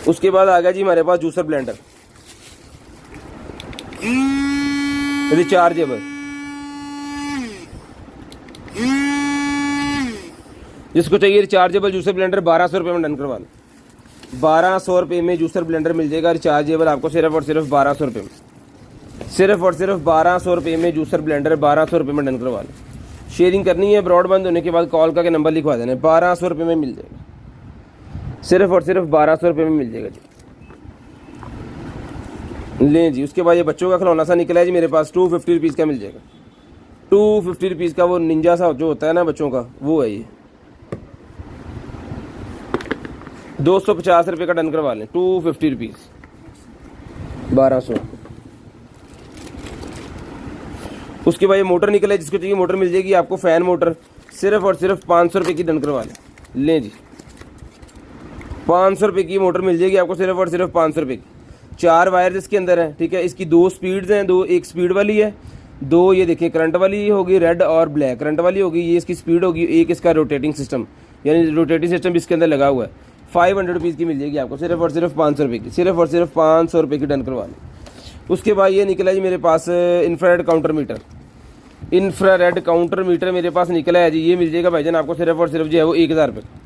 उसके बाद आ गया जी हमारे पास जूसर ब्लेंडर रिचार्जेबल। जिसको चाहिए रिचार्जेबल जूसर ब्लेंडर 1200 रुपये में डन करवा लें। 1200 रुपये में जूसर ब्लेंडर मिल जाएगा रिचार्जेबल आपको सिर्फ और सिर्फ 1200 रुपये में। सिर्फ और सिर्फ 1200 रुपये में जूसर ब्लेंडर 1200 रुपये में डन करवा लें। शेयरिंग करनी है, ब्रॉडबैंड होने के बाद कॉल करके नंबर लिखवा देना है। 1200 रुपये में मिल जाएगा, सिर्फ और सिर्फ 1200 रुपये में मिल जाएगा जी। लें जी, उसके बाद ये बच्चों का खिलौना सा निकला है जी मेरे पास, 250 रुपीज़ का मिल जाएगा। 250 रुपीज़ का वो निंजा सा जो होता है ना बच्चों का, वो है ये। 250 रुपये का डन करवा लें। 250 रुपीज़, 1200। उसके बाद ये मोटर निकला है, जिसको चाहिए मोटर मिल जाएगी आपको, फ़ैन मोटर, सिर्फ और सिर्फ 500 रुपये की डन करवा लें। लें जी, 500 रुपये की मोटर मिल जाएगी आपको सिर्फ और सिर्फ 500 रुपये की। 4 वायर इसके अंदर है, ठीक है। इसकी 2 स्पीड्स हैं, 2 एक स्पीड वाली है, 2 ये देखिए करंट वाली होगी, रेड और ब्लैक करंट वाली होगी, ये इसकी स्पीड होगी। एक इसका रोटेटिंग सिस्टम, यानी रोटेटिंग सिस्टम भी इसके अंदर लगा हुआ है। 500 रुपीज़ की मिल जाएगी आपको सिर्फ और सिर्फ 500 रुपये की, सिर्फ और सिर्फ 500 रुपये की डन करवा लें। उसके बाद ये निकला जी मेरे पास infrared counter meter. Infrared counter meter मेरे पास निकला है जी, ये मिल जाएगा भाईजान आपको सिर्फ और सिर्फ जो है वो 1000 रुपये का।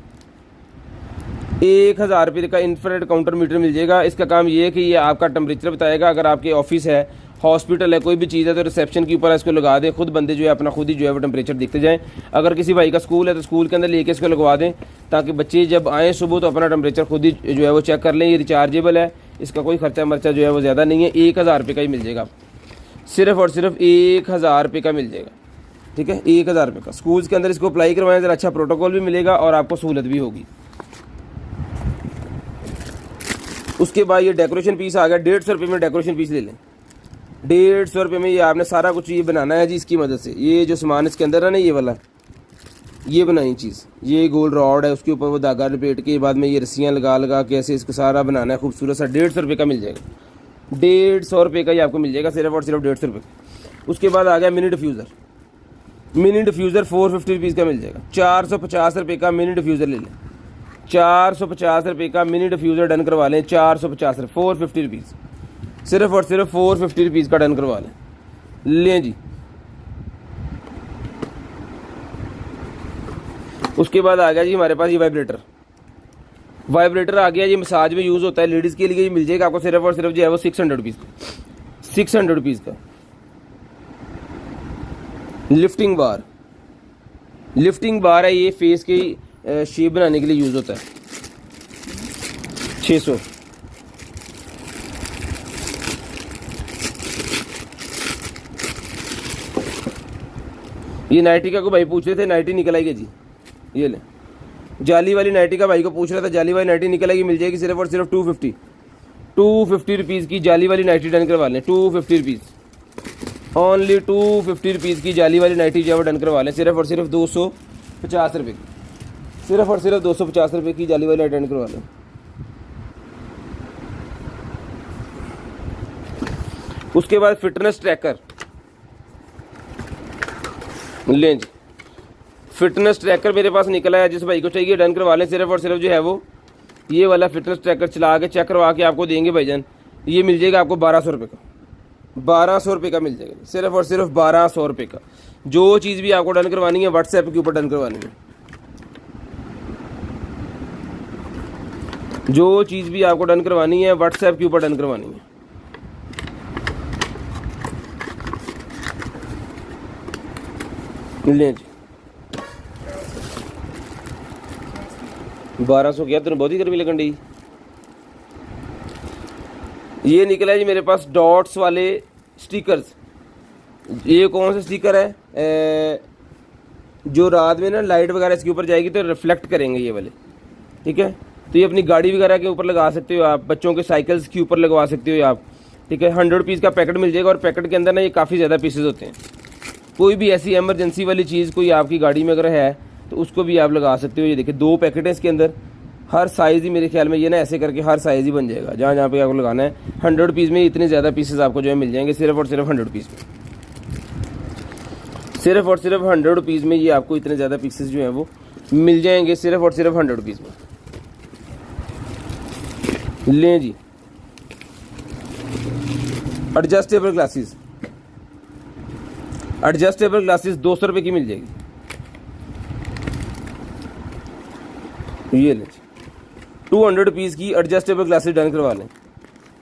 1000 रुपये का इंफ्रारेड काउंटर मीटर मिल जाएगा। इसका काम ये है कि ये आपका टेम्परेचर बताएगा। अगर आपके ऑफिस है, हॉस्पिटल है, कोई भी चीज़ है तो रिसेप्शन के ऊपर इसको लगा दें, खुद बंदे जो है अपना खुद ही जो है वो टेम्परेचर देखते जाएं। अगर किसी भाई का स्कूल है तो स्कूल के अंदर लेके इसको लगवा दें, ताकि बच्चे जब आएँ सुबह तो अपना टेम्परेचर खुद ही जो है वो चेक कर लें। ये रिचार्जेबल है, इसका कोई खर्चा मर्चा जो है वो ज़्यादा नहीं है। 1000 रुपये का ही मिल जाएगा आपको, सिर्फ और सिर्फ 1000 रुपये का मिल जाएगा, ठीक है। 1000 रुपये का स्कूल्स के अंदर इसको अप्लाई करवाएं, ज़रा अच्छा प्रोटोकॉल भी मिलेगा और आपको सहूलत भी होगी। उसके बाद ये डेकोरेशन पीस आ गया, 150 रुपये में डेकोरेशन पीस ले लें। 150 रुपये में ये आपने सारा कुछ ये बनाना है जी इसकी मदद से। ये जो सामान इसके अंदर है ना, ये वाला, ये बनाई चीज़, ये गोल रॉड है, उसके ऊपर वो धागा लपेट के बाद में ये रस्सियाँ लगा लगा के ऐसे इसको सारा बनाना है खूबसूरत सा। 150 रुपये का मिल जाएगा, 150 रुपये का ही आपको मिल जाएगा, सिर्फ और सिर्फ 150 रुपये। उसके बाद आ गया mini diffuser. Mini diffuser 450 rupees का मिल जाएगा। 450 रुपये का मिनी डिफ्यूज़र ले लें। 450 रुपये का मिनी डिफ्यूज़र डन करवा लें। 450 रुपये, 450 रुपीज़, सिर्फ और सिर्फ 450 रुपीज़ का डन करवा लें। लें जी, उसके बाद आ गया जी हमारे पास ये वाइब्रेटर। वाइब्रेटर आ गया, ये मसाज में यूज़ होता है लेडीज़ के लिए। ये मिल जाएगा आपको सिर्फ और सिर्फ जो है वो 600 रुपीज़ का। 600 रुपीज़ का लिफ्टिंग बार। लिफ्टिंग बार है, ये फेस की शेप बनाने के लिए यूज़ होता है। 600 ये नाइटी का को भाई पूछ रहे थे, नाइटी निकल आएगी जी। ये ले जाली वाली नाइटी का भाई को पूछ रहा था, जाली वाली नाइटी निकल आएगी, मिल जाएगी सिर्फ और सिर्फ 250 रुपीज़ की जाली वाली नाइटी डन करवा लें। 250 रुपीज़, ओनली 250 रुपीज़ की जाली वाली नाइटी जो है वो डन करवा लें, सिर्फ और सिर्फ 250 रुपये की, सिर्फ और सिर्फ 250 रुपये की जाली वाली नाइटी डन करवा लें। उसके बाद फिटनेस ट्रैकर लें जी, फिटनेस ट्रैकर मेरे पास निकला है, जिस भाई को चाहिए डन करवा लें। सिर्फ और सिर्फ जो है वो ये वाला फिटनेस ट्रैकर चला के चेक करवा के आपको देंगे भाईजान। ये मिल जाएगा आपको 1200 रुपये का, 1200 रुपये का मिल जाएगा, सिर्फ और सिर्फ 1200 रुपये का। जो चीज़ भी आपको डन करवानी है व्हाट्सएप के ऊपर डन करवानी है, जो चीज़ भी आपको डन करवानी है व्हाट्सएप के ऊपर डन करवानी है। लें जी 1200 क्या तेरे बहुत ही गर्मी लगन डी। ये निकला है जी मेरे पास डॉट्स वाले स्टिकर्स। ये कौन सा स्टिकर है, जो रात में ना लाइट वगैरह इसके ऊपर जाएगी तो रिफ्लेक्ट करेंगे ये वाले, ठीक है। तो ये अपनी गाड़ी वगैरह के ऊपर लगा सकते हो आप, बच्चों के साइकिल्स के ऊपर लगवा सकते हो आप, ठीक है। 100 रुपीज़ का पैकेट मिल जाएगा और पैकेट के अंदर ना ये काफ़ी ज़्यादा पीसेज होते हैं। कोई भी ऐसी एमरजेंसी वाली चीज़ कोई आपकी गाड़ी में अगर है तो उसको भी आप लगा सकते हो। ये देखिए 2 पैकेट है इसके अंदर, हर साइज़ ही मेरे ख्याल में ये ना ऐसे करके हर साइज़ ही बन जाएगा जहाँ जहाँ पे आपको लगाना है। 100 रुपीज़ में इतने ज़्यादा पीसेस आपको जो है मिल जाएंगे, सिर्फ और सिर्फ 100 रुपीज़ में, सिर्फ और सिर्फ 100 रुपीज़ में ये आपको इतने ज़्यादा पीसेस जो हैं वो मिल जाएंगे, सिर्फ और सिर्फ 100 रुपीज़ में। लें जी एडजस्टेबल ग्लासेस, एडजस्टेबल ग्लासेस 200 रुपये की मिल जाएगी। ये लें 200 रुपीज़ की एडजस्टेबल ग्लासेस डन करवा लें,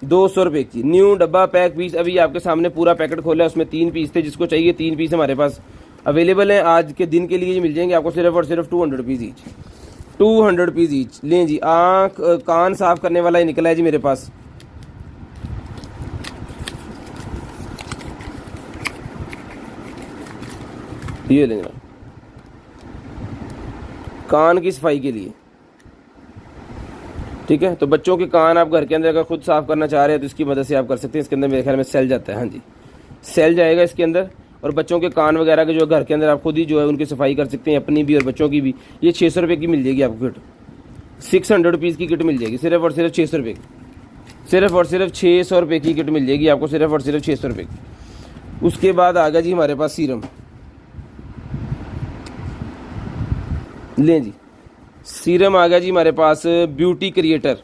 200 रुपये की। न्यू डब्बा पैक पीस, अभी आपके सामने पूरा पैकेट खोला है, उसमें 3 पीस थे, जिसको चाहिए 3 पीस हमारे पास अवेलेबल हैं। आज के दिन के लिए मिल जाएंगे आपको सिर्फ और सिर्फ 200 रुपीज़ ईच, 200 रुपीज़ ईच। लें जी आँख कान साफ करने वाला ही निकला है जी मेरे पास। ये लेंगे कान की सफाई के लिए, ठीक है। तो बच्चों के कान आप घर के अंदर अगर खुद साफ़ करना चाह रहे हैं तो इसकी मदद से आप कर सकते हैं। इसके अंदर मेरे ख्याल में सेल जाता है, हाँ जी सेल जाएगा इसके अंदर, और बच्चों के कान वगैरह के जो घर के अंदर आप खुद ही जो है उनकी सफाई कर सकते हैं, अपनी भी और बच्चों की भी। ये 600 रुपये की मिल जाएगी आपको किट, 600 रुपीज़ की किट मिल जाएगी, सिर्फ और सिर्फ 600 रुपये की, सिर्फ और सिर्फ 600 रुपये की किट मिल जाएगी आपको, सिर्फ और सिर्फ 600 रुपये की। उसके बाद आ गया जी हमारे पास सीरम। लें जी सीरम आ गया जी हमारे पास, ब्यूटी क्रिएटर,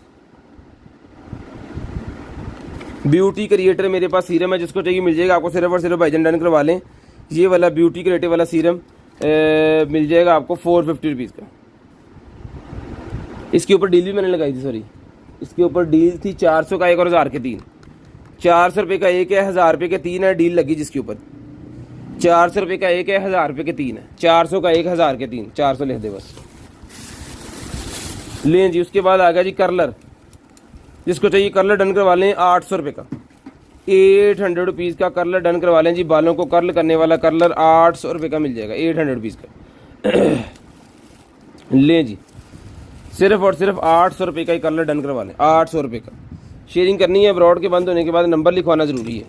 ब्यूटी क्रिएटर मेरे पास सीरम है, जिसको चाहिए मिल जाएगा आपको, सिर्फ और सिर्फ भाईजान डन करवा लें। ये वाला ब्यूटी क्रिएटिव वाला सीरम मिल जाएगा आपको 450 रुपीज़ का। इसके ऊपर डील भी मैंने लगाई थी, सॉरी इसके ऊपर डील थी 400 का 1 और 1000 के 3, 400 रुपये का 1 है, 1000 रुपये के 3 है, डील लगी जिसके ऊपर 400 रुपये का 1 है, 1000 रुपये के 3 है, 400 का 1, 1000 के 3, 400 लिख दे बस। लें जी उसके बाद आ गया जी कर्लर, जिसको चाहिए कर्लर डन करवा लें 800 रुपये का, 800 रुपीज़ का कर्लर डन करवा लें जी। बालों को कर्ल करने वाला कर्लर 800 रुपये का मिल जाएगा, 800 रुपीज़ का। लें जी सिर्फ और सिर्फ 800 रुपये का ही कर्लर डन करवा लें, 800 रुपये का। शेयरिंग करनी है ब्रॉड के बंद होने के बाद, नंबर लिखवाना ज़रूरी है।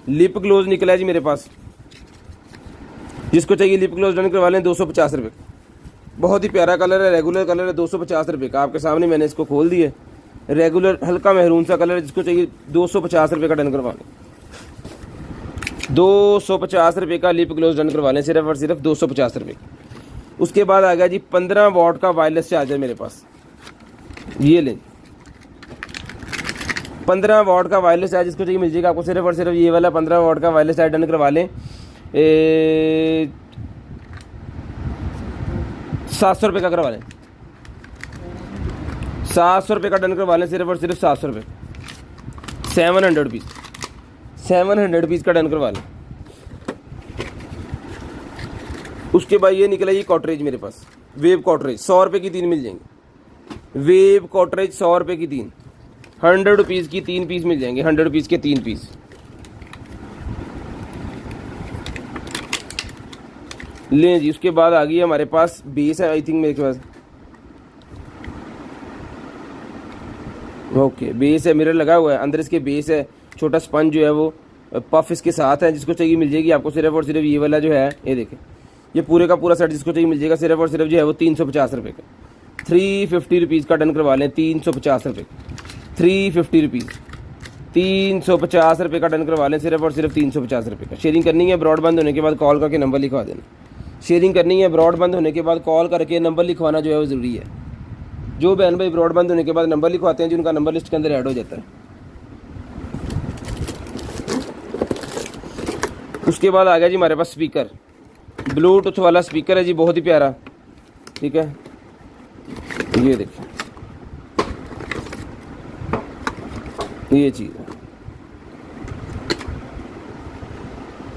लिप ग्लोज निकला है जी मेरे पास, जिसको चाहिए लिप ग्लोज डन करवा लें 250 रुपये का। बहुत ही प्यारा कलर है, रेगुलर कलर है, 250 रुपये का। आपके सामने मैंने इसको खोल दिया, रेगुलर हल्का महरून सा कलर है, जिसको चाहिए 250 रुपये का डन करवा लें, 250 रुपये का लिप ग्लोज डन करवा लें, सिर्फ और सिर्फ 250 रुपये का। उसके बाद आ गया जी 15 वॉट का वायरलेस चार्जर मेरे पास। ये लें 15 वॉट का वायरलेस चार्जर, जिसको चाहिए मिल जाएगा आपको, सिर्फ और सिर्फ ये वाला 15 वॉट का वायरलेस चार्जर डन करवा लें 700 रुपये का करवा लें, 700 रुपये का डन करवा लें, सिर्फ और सिर्फ 700 रुपये, 700 रुपीज़, 700 रुपीज़ का डन करवा लें। उसके बाद ये निकला ये कॉटरेज मेरे पास, वेब कॉटरेज 100 रुपये की 3 मिल जाएंगे, वेब कॉटरेज 100 रुपये की 3, 100 रुपीज़ की 3 पीस मिल जाएंगे, 100 रुपीज़ के 3 पीस। लें जी। उसके बाद आ गई हमारे पास बेस है, आई थिंक मेरे पास, ओके बेस है, मिरर लगा हुआ है, अंदर इसके बेस है, छोटा स्पंज जो है वो पफ इसके साथ है, जिसको चाहिए मिल जाएगी आपको सिर्फ और सिर्फ ये वाला जो है, ये देखें, ये पूरे का पूरा सेट जिसको चाहिए मिल जाएगा सिर्फ और सिर्फ जो है वो 350 रुपये का, 350 रुपीज़ का डन करवा लें, 350 रुपये, 350 रुपीज़, 350 रुपये का डन करवा लें, सिर्फ और सिर्फ 350 रुपये का। शेयरिंग करनी है, ब्रॉड बंद होने के बाद कॉल करके नंबर लिखवा देना। शेयरिंग करनी है, ब्रॉड बंद होने के बाद कॉल करके नंबर लिखवाना जो है वो ज़रूरी है। जो बहन भाई ब्रॉड बंद होने के बाद नंबर लिखवाते हैं, जिनका नंबर लिस्ट के अंदर ऐड हो जाता है। उसके बाद आ गया जी हमारे पास स्पीकर, ब्लूटूथ वाला स्पीकर है जी, बहुत ही प्यारा, ठीक है, ये देखिए, ये चीज़ है,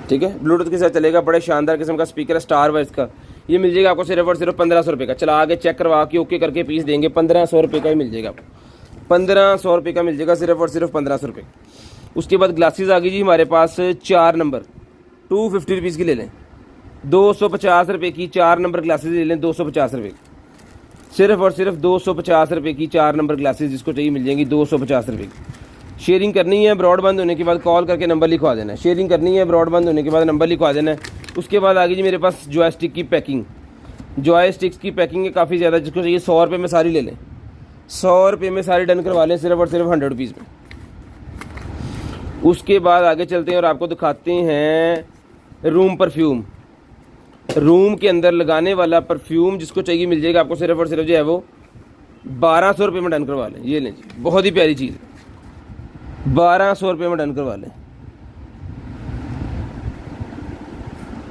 ठीक है, ब्लूटूथ के साथ चलेगा, बड़े शानदार किस्म का स्पीकर है, स्टार वाइज का। ये मिल जाएगा आपको सिर्फ और सिर्फ 1500 रुपये का। चला आगे चेक करवा के ओके करके पीस देंगे, 1500 रुपये का ही मिल जाएगा आपको, 1500 रुपये का मिल जाएगा, सिर्फ और सिर्फ 1500 रुपये। उसके बाद ग्लासेस आ गई जी हमारे पास 4 नंबर, 250 रुपीज़ की ले लें, 250 रुपये की 4 नंबर ग्लासेस ले लें, 250 रुपये, सिर्फ और सिर्फ 250 रुपये की 4 नंबर ग्लासेस जिसको चाहिए मिल जाएंगी, 250 रुपये की। शेयरिंग करनी है, ब्रॉड बंद होने के बाद कॉल करके नंबर लिखवा देना है। शेयरिंग करनी है, ब्रॉड बंद होने के बाद नंबर लिखवा देना है। उसके बाद आ गई जी मेरे पास जॉयस्टिक की पैकिंग, जॉयस्टिक्स की पैकिंग है काफ़ी ज़्यादा, जिसको चाहिए 100 रुपये में सारी ले लें, 100 रुपये में सारी डन करवा लें, सिर्फ और सिर्फ 100 रुपीज़ में। उसके बाद आगे चलते हैं और आपको दिखाते हैं रूम परफ्यूम, रूम के अंदर लगाने वाला परफ्यूम जिसको चाहिए मिल जाएगा आपको, सिर्फ और सिर्फ जो है वो 1200 रुपये में डन करवा लें। ये लें जी, बहुत ही प्यारी चीज़ है, 1200 रुपये में डन करवा लें,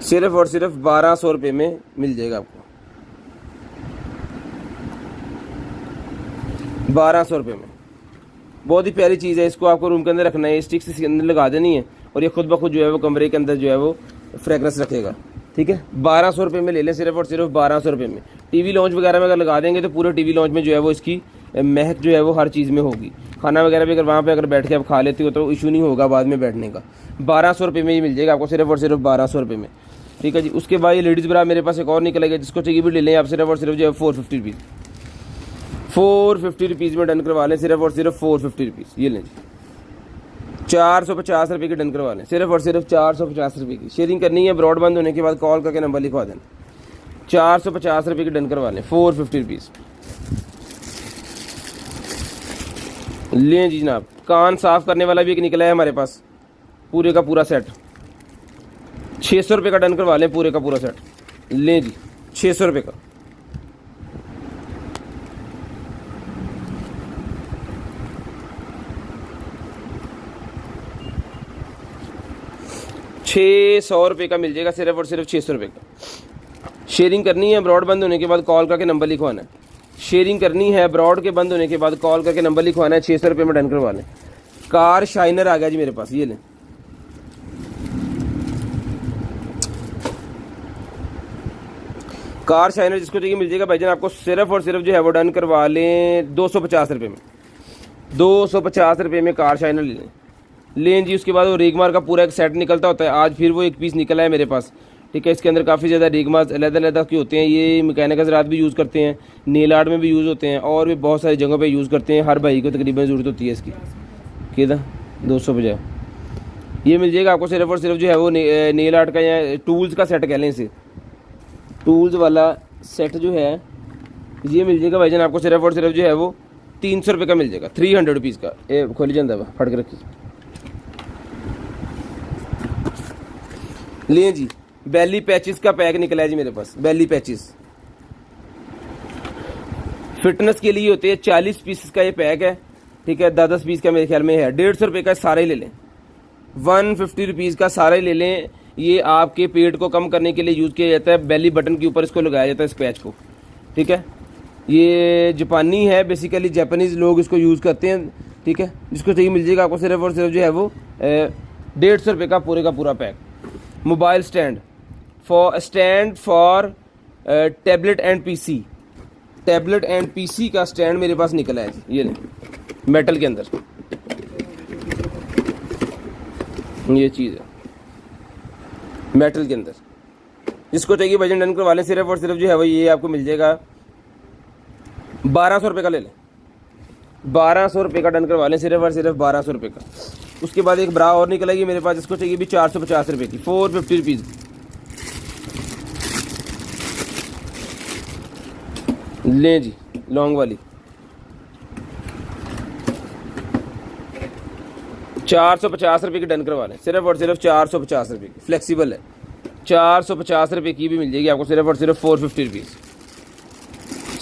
सिर्फ और सिर्फ 1200 रुपये में मिल जाएगा आपको, 1200 रुपये में। बहुत ही प्यारी चीज़ है, इसको आपको रूम के अंदर रखना है, स्टिक्स इसके अंदर लगा देनी है और ये खुद ब खुद जो है वो कमरे के अंदर जो है वो फ्रेगरेंस रखेगा, ठीक है। 1200 रुपये में ले लें, सिर्फ और सिर्फ 1200 रुपये में। टीवी लॉन्च वगैरह में अगर लगा देंगे तो पूरे टीवी लॉन्च में जो है वो इसकी महक जो है वो हर चीज़ में होगी। खाना वगैरह भी अगर वहाँ पे अगर बैठ के आप खा लेते हो तो इशू नहीं होगा बाद में बैठने का। 1200 रुपये में ही मिल जाएगा आपको, सिर्फ और सिर्फ 1200 रुपये में, ठीक है जी। उसके बाद ये लेडीज़ ब्रा मेरे पास एक और निकलेगा, जिसको चाहिए भी ले लें आप, सिर्फ और सिर्फ जो है 450 रुपीज़, 450 रुपीज़ में डन करवा लें, सिर्फ और सिर्फ 450 रुपीज़। ये लें जी, 450 रुपये की डन करवा लें, सिर्फ और सिर्फ 450 रुपये की। शेयरिंग करनी है, ब्रॉड बंद होने के बाद कॉल करके नंबर लिखवा देना, 450 रुपये की डन करवा लें, 450 रुपीज़। लें जी जनाब, कान साफ़ करने वाला भी एक निकला है हमारे पास, पूरे का पूरा सेट, 600 रुपये का डन करवा लें, पूरे का पूरा सेट। लें जी, 600 रुपये का, ₹600 का मिल जाएगा, सिर्फ और सिर्फ 600 रुपये का। शेयरिंग करनी है, ब्रॉड बंद होने के बाद कॉल करके नंबर लिखवाना है। शेयरिंग करनी है, ब्रॉड के बंद होने के बाद कॉल करके नंबर लिखवाना है, 600 रुपये में डन करवा लें। कार शाइनर आ गया जी मेरे पास, ये लें, कार शाइनर जिसको चाहिए मिल जाएगा भाईजान आपको, सिर्फ और सिर्फ जो है वो डन करवा लें 250 रुपये में, 250 रुपये में कार शाइनर ले लें जी। उसके बाद वो रेगमार का पूरा एक सेट निकलता होता है, आज फिर वो एक पीस निकला है मेरे पास, ठीक है। इसके अंदर काफ़ी ज़्यादा रेगमार्स अलग-अलग के होते हैं, ये मैकेनिक हज़रात भी यूज़ करते हैं, नेल आर्ट में भी यूज़ होते हैं और भी बहुत सारी जगहों पे यूज़ करते हैं। हर भाई को तकरीबन ज़रूरत होती है इसकी, कितना 200 बजाय ये मिल जाएगा आपको, सिर्फ और सिर्फ जो है वो नेल आर्ट का या टूल्स का सेट कह लें इसे, टूल्स वाला सेट जो है ये मिल जाएगा भाईजान आपको, सिर्फ और सिर्फ जो है वो 300 रुपये का मिल जाएगा, 300 रुपीज़ का। ये खोली जाता है, फट के रखी। लें जी, बेली पैचेस का पैक निकला है जी मेरे पास, बेली पैचेस फिटनेस के लिए होते हैं, 40 पीस का ये पैक है, ठीक है। 10-10 पीस का मेरे ख्याल में है, 150 रुपये का सारे ले लें, 150 रुपीज़ का सारे ले लें। ये आपके पेट को कम करने के लिए यूज़ किया जाता है, बेली बटन के ऊपर इसको लगाया जाता है इस पैच को, ठीक है। ये जापानी है, बेसिकली जापानीज़ लोग इसको यूज़ करते हैं, ठीक है। जिसको चाहिए मिल जाएगा आपको, सिर्फ और सिर्फ जो है वो 150 रुपये का पूरे का पूरा pack. Mobile stand for tablet and PC, tablet and PC का स्टैंड मेरे पास निकला है जी, ये नहीं मेटल के अंदर ये चीज़ है, मेटल के अंदर जिसको चाहिए वजन डन करवा लें। सिर्फ और सिर्फ जो है वो ये आपको मिल जाएगा 1200 रुपये का ले लें, 1200 रुपये का डन करवा लें, सिर्फ और सिर्फ 1200 रुपये का। उसके बाद एक ब्रा और निकलेगी मेरे पास, जिसको चाहिए भी 450 रुपये की, 450 रुपीज़। लें जी लॉन्ग वाली 450 रुपये की डन करवा लें, सिर्फ और सिर्फ 450 रुपये की। फ्लेक्सिबल है, 450 रुपये की भी मिल जाएगी आपको, सिर्फ और सिर्फ 450 रुपीज़।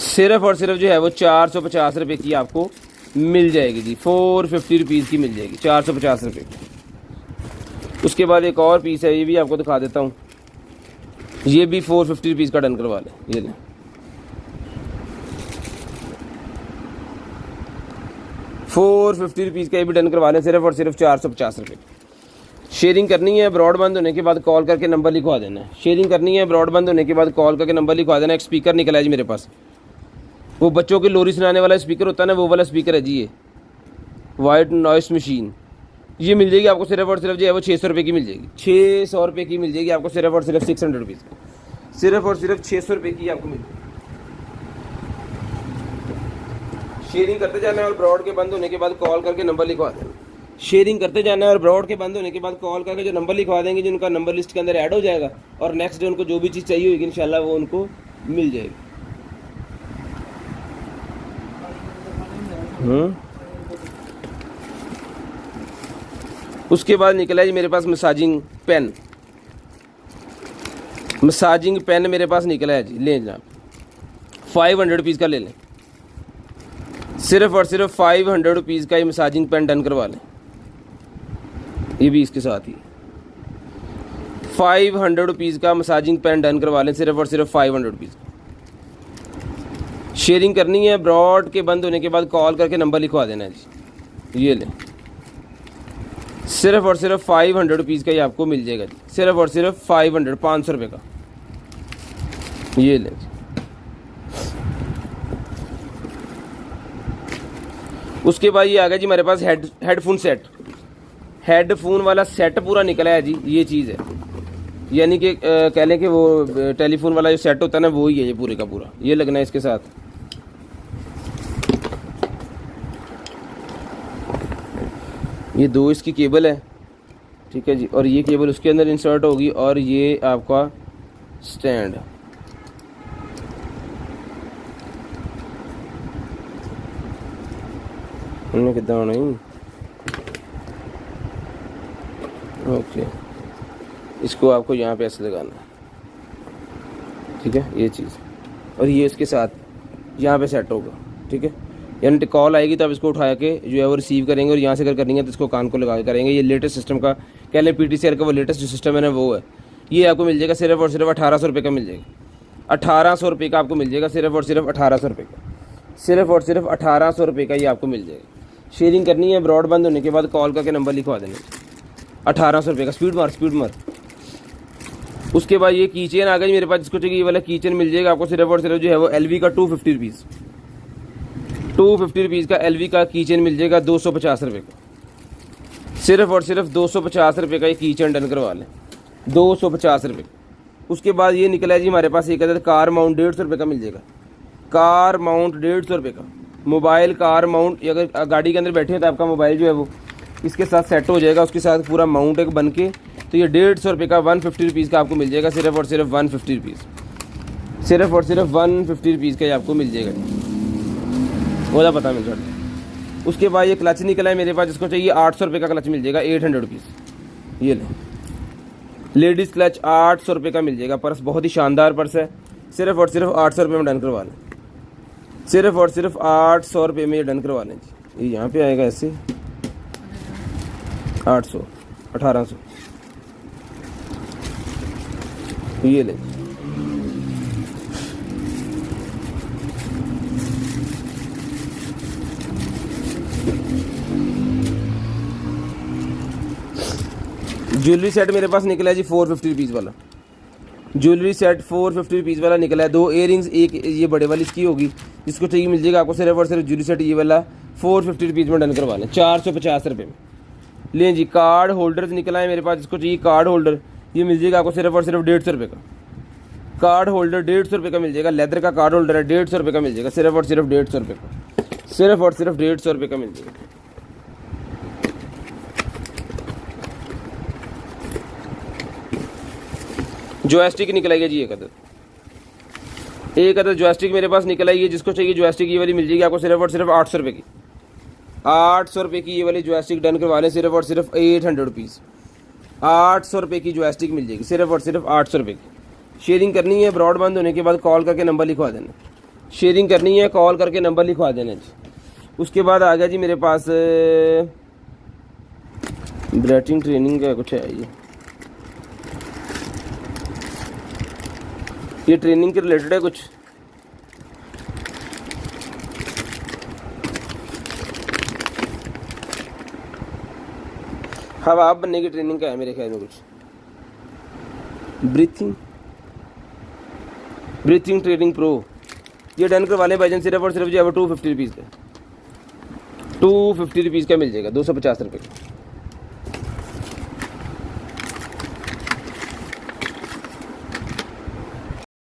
सिर्फ और सिर्फ जो है वो 450 रुपये की आपको मिल जाएगी जी, 450 रुपीज़ की मिल जाएगी, 450 रुपये की। उसके बाद एक और पीस है, ये भी आपको दिखा देता हूँ, ये भी 450 रुपीज़ का डन करवा लें। ये लें 450 रुपीज़ का ये भी डन करवा लें, सिर्फ और सिर्फ 450 रुपये। शेयरिंग करनी है, ब्रॉडबैंड होने के बाद कॉल करके नंबर लिखवा देना है। शेयरिंग करनी है, ब्रॉडबैंड होने के बाद कॉल करके नंबर लिखवा देना। एक स्पीकर निकला है जी मेरे पास, वो बच्चों की लोरी सुनाने वाला स्पीकर होता है ना, वो वाला स्पीकर है जी, ये वाइट नॉइस मशीन। ये मिल जाएगी आपको सिर्फ और सिर्फ जो है वो 600 रुपये की मिल जाएगी, 600 रुपये की मिल जाएगी आपको, सिर्फ और सिर्फ 600 रुपीज़, सिर्फ और सिर्फ 600 रुपये की आपको मिल जाएगी। शेयरिंग करते जाना है और ब्रॉड के बंद होने के बाद कॉल करके नंबर लिखवा देना। शेयरिंग करते जाना है और ब्रॉड के बंद होने के बाद कॉल करके जो नंबर लिखवा देंगे, जिनका नंबर लिस्ट के अंदर ऐड हो जाएगा, और नेक्स्ट डे उनको जो भी चीज़ चाहिए होगी इंशाल्लाह वो उनको मिल जाएगी। उसके बाद निकला जी मेरे पास मसाजिंग पेन, मसाजिंग पेन मेरे पास निकला है जी, लें जनाब 500 रुपीज़ का ले लें, सिर्फ और सिर्फ 500 रुपीज़ का ये मसाजिंग पेन डन करवा लें। ये भी इसके साथ ही 500 रुपीज़ का मसाजिंग पेन डन करवा लें, सिर्फ और सिर्फ 500 रुपीज़। शेयरिंग करनी है, ब्रॉड के बंद होने के बाद कॉल करके नंबर लिखवा देना है जी। ये लें सिर्फ और सिर्फ 500 रुपीज़ का ये आपको मिल जाएगा जी, सिर्फ और सिर्फ 500 रुपये का। ये लें जी। उसके बाद ये आ गया जी मेरे पास हेडफोन सेट, हेडफोन वाला सेट पूरा निकला है जी। ये चीज़ है, यानी कि कह लें कि वो टेलीफोन वाला जो सेट होता है ना, वो ही है ये पूरे का पूरा। ये लगना है इसके साथ, ये दो इसकी केबल है, ठीक है जी, और ये केबल उसके अंदर इंसर्ट होगी, और ये आपका स्टैंड। उन्हें कितना होना ही ओके, इसको आपको यहाँ पे ऐसे लगाना है, ठीक है, ये चीज़, और ये इसके साथ यहाँ पे सेट होगा, ठीक है। यानी कॉल आएगी तो आप इसको उठा के जो है वो रिसीव करेंगे, और यहाँ से अगर करनी है तो इसको कान को लगा के करेंगे। ये लेटेस्ट सिस्टम का कह लें, PTCL का वो लेटेस्ट जो सिस्टम है ना, वो है। ये आपको मिल जाएगा सिर्फ और सिर्फ 1800 रुपये का मिल जाएगा, 1800 रुपये का आपको मिल जाएगा, सिर्फ और सिर्फ 1800 रुपये का, सिर्फ और सिर्फ 1800 रुपये का ये आपको मिल जाएगा। शेयरिंग करनी है, ब्रॉड बंद होने के बाद कॉल करके नंबर लिखवा देना, 1800 रुपये का। स्पीड मार। उसके बाद ये कीचेन आ गई मेरे पास, जिसको चाहिए ये वाला कीचेन मिल जाएगा आपको, सिर्फ और सिर्फ जो है वो LV का 250 रुपीज़, 250 रुपीज़ का LV का कीचेन मिल जाएगा, 250 रुपये का, सिर्फ और सिर्फ 250 रुपये का ये कीचेन डन करवा लें, 250 रुपये। उसके बाद ये निकला है जी हमारे पास एक अदर कार माउंट, 150 रुपये का मिल जाएगा, कार माउंट 150 रुपये का। मोबाइल कार माउंट, अगर गाड़ी के अंदर बैठे हैं तो आपका मोबाइल जो है वो इसके साथ सेट हो जाएगा, उसके साथ पूरा माउंट एक बन के, तो ये 150 रुपये का 150 रुपीज़ का आपको मिल जाएगा, सिर्फ और सिर्फ 150 रुपीज़, सिर्फ और सिर्फ 150 रुपीज़ का ये आपको मिल जाएगा, ओला पता मिल जाएगा। उसके बाद ये क्लच निकला है मेरे पास, जिसको चाहिए 800 रुपये का क्लच मिल जाएगा, 800 रुपीज़। ये ले लेडीज़ क्लच 800 रुपये का मिल जाएगा। पर्स बहुत ही शानदार पर्स है, सिर्फ और सिर्फ 800 रुपये में डन करवा लें, सिर्फ और सिर्फ 800 रुपये में ये डन करवा लें जी। ये यहाँ पे आएगा ऐसे 800, 1800। ये ले ज्वेलरी सेट मेरे पास निकला है जी 450 रुपीज़ वाला, ज्वेलरी सेट 450 रुपीज़ वाला निकला है। 2 इयरिंग्स, एक ये बड़े वाली इसकी होगी, जिसको चाहिए मिल जाएगा आपको सिर्फ और सिर्फ ज्वेलरी सेट ये वाला 450 रुपीज़ में डन करवा लें, 450 रुपये में। लें जी कार्ड होल्डर निकला है मेरे पास, जिसको चाहिए कार्ड होल्डर, ये मिल जाएगा आपको सिर्फ और सिर्फ 150 रुपये का, कार्ड होल्डर 150 रुपये का मिल जाएगा, लेदर का कार्ड होल्डर है 150 रुपये का मिल जाएगा, सिर्फ और सिर्फ 150 रुपये का, सिर्फ और सिर्फ 150 रुपये का मिल जाएगा। जॉयस्टिक निकल आई है जी, एक अदर जॉयस्टिक मेरे पास निकल आई है। जिसको चाहिए जॉयस्टिक ये वाली मिल जाएगी आपको सिर्फ और सिर्फ 800 रुपये की, 800 रुपये की ये वाली जॉयस्टिक डन करवा लें, सिर्फ और सिर्फ 800 रुपीज़, 800 रुपये की जॉयस्टिक मिल जाएगी, सिर्फ और सिर्फ 800 रुपये की। शेयरिंग करनी है, ब्रॉड बंद होने के बाद कॉल करके नंबर लिखवा देना, शेयरिंग करनी है कॉल करके नंबर लिखवा देना जी। उसके बाद आ गया जी मेरे पास ब्रेटिंग ट्रेनिंग का कुछ है, ये ट्रेनिंग के रिलेटेड है कुछ। हवा बनने की ट्रेनिंग का है मेरे ख्याल में कुछ, ब्रीथिंग ट्रेनिंग प्रो, ये डन करवा लें भाईजान, सिर्फ और सिर्फ जो है वो 250 रुपीज़ का, 250 रुपीज़ का मिल जाएगा, 250 रुपये का।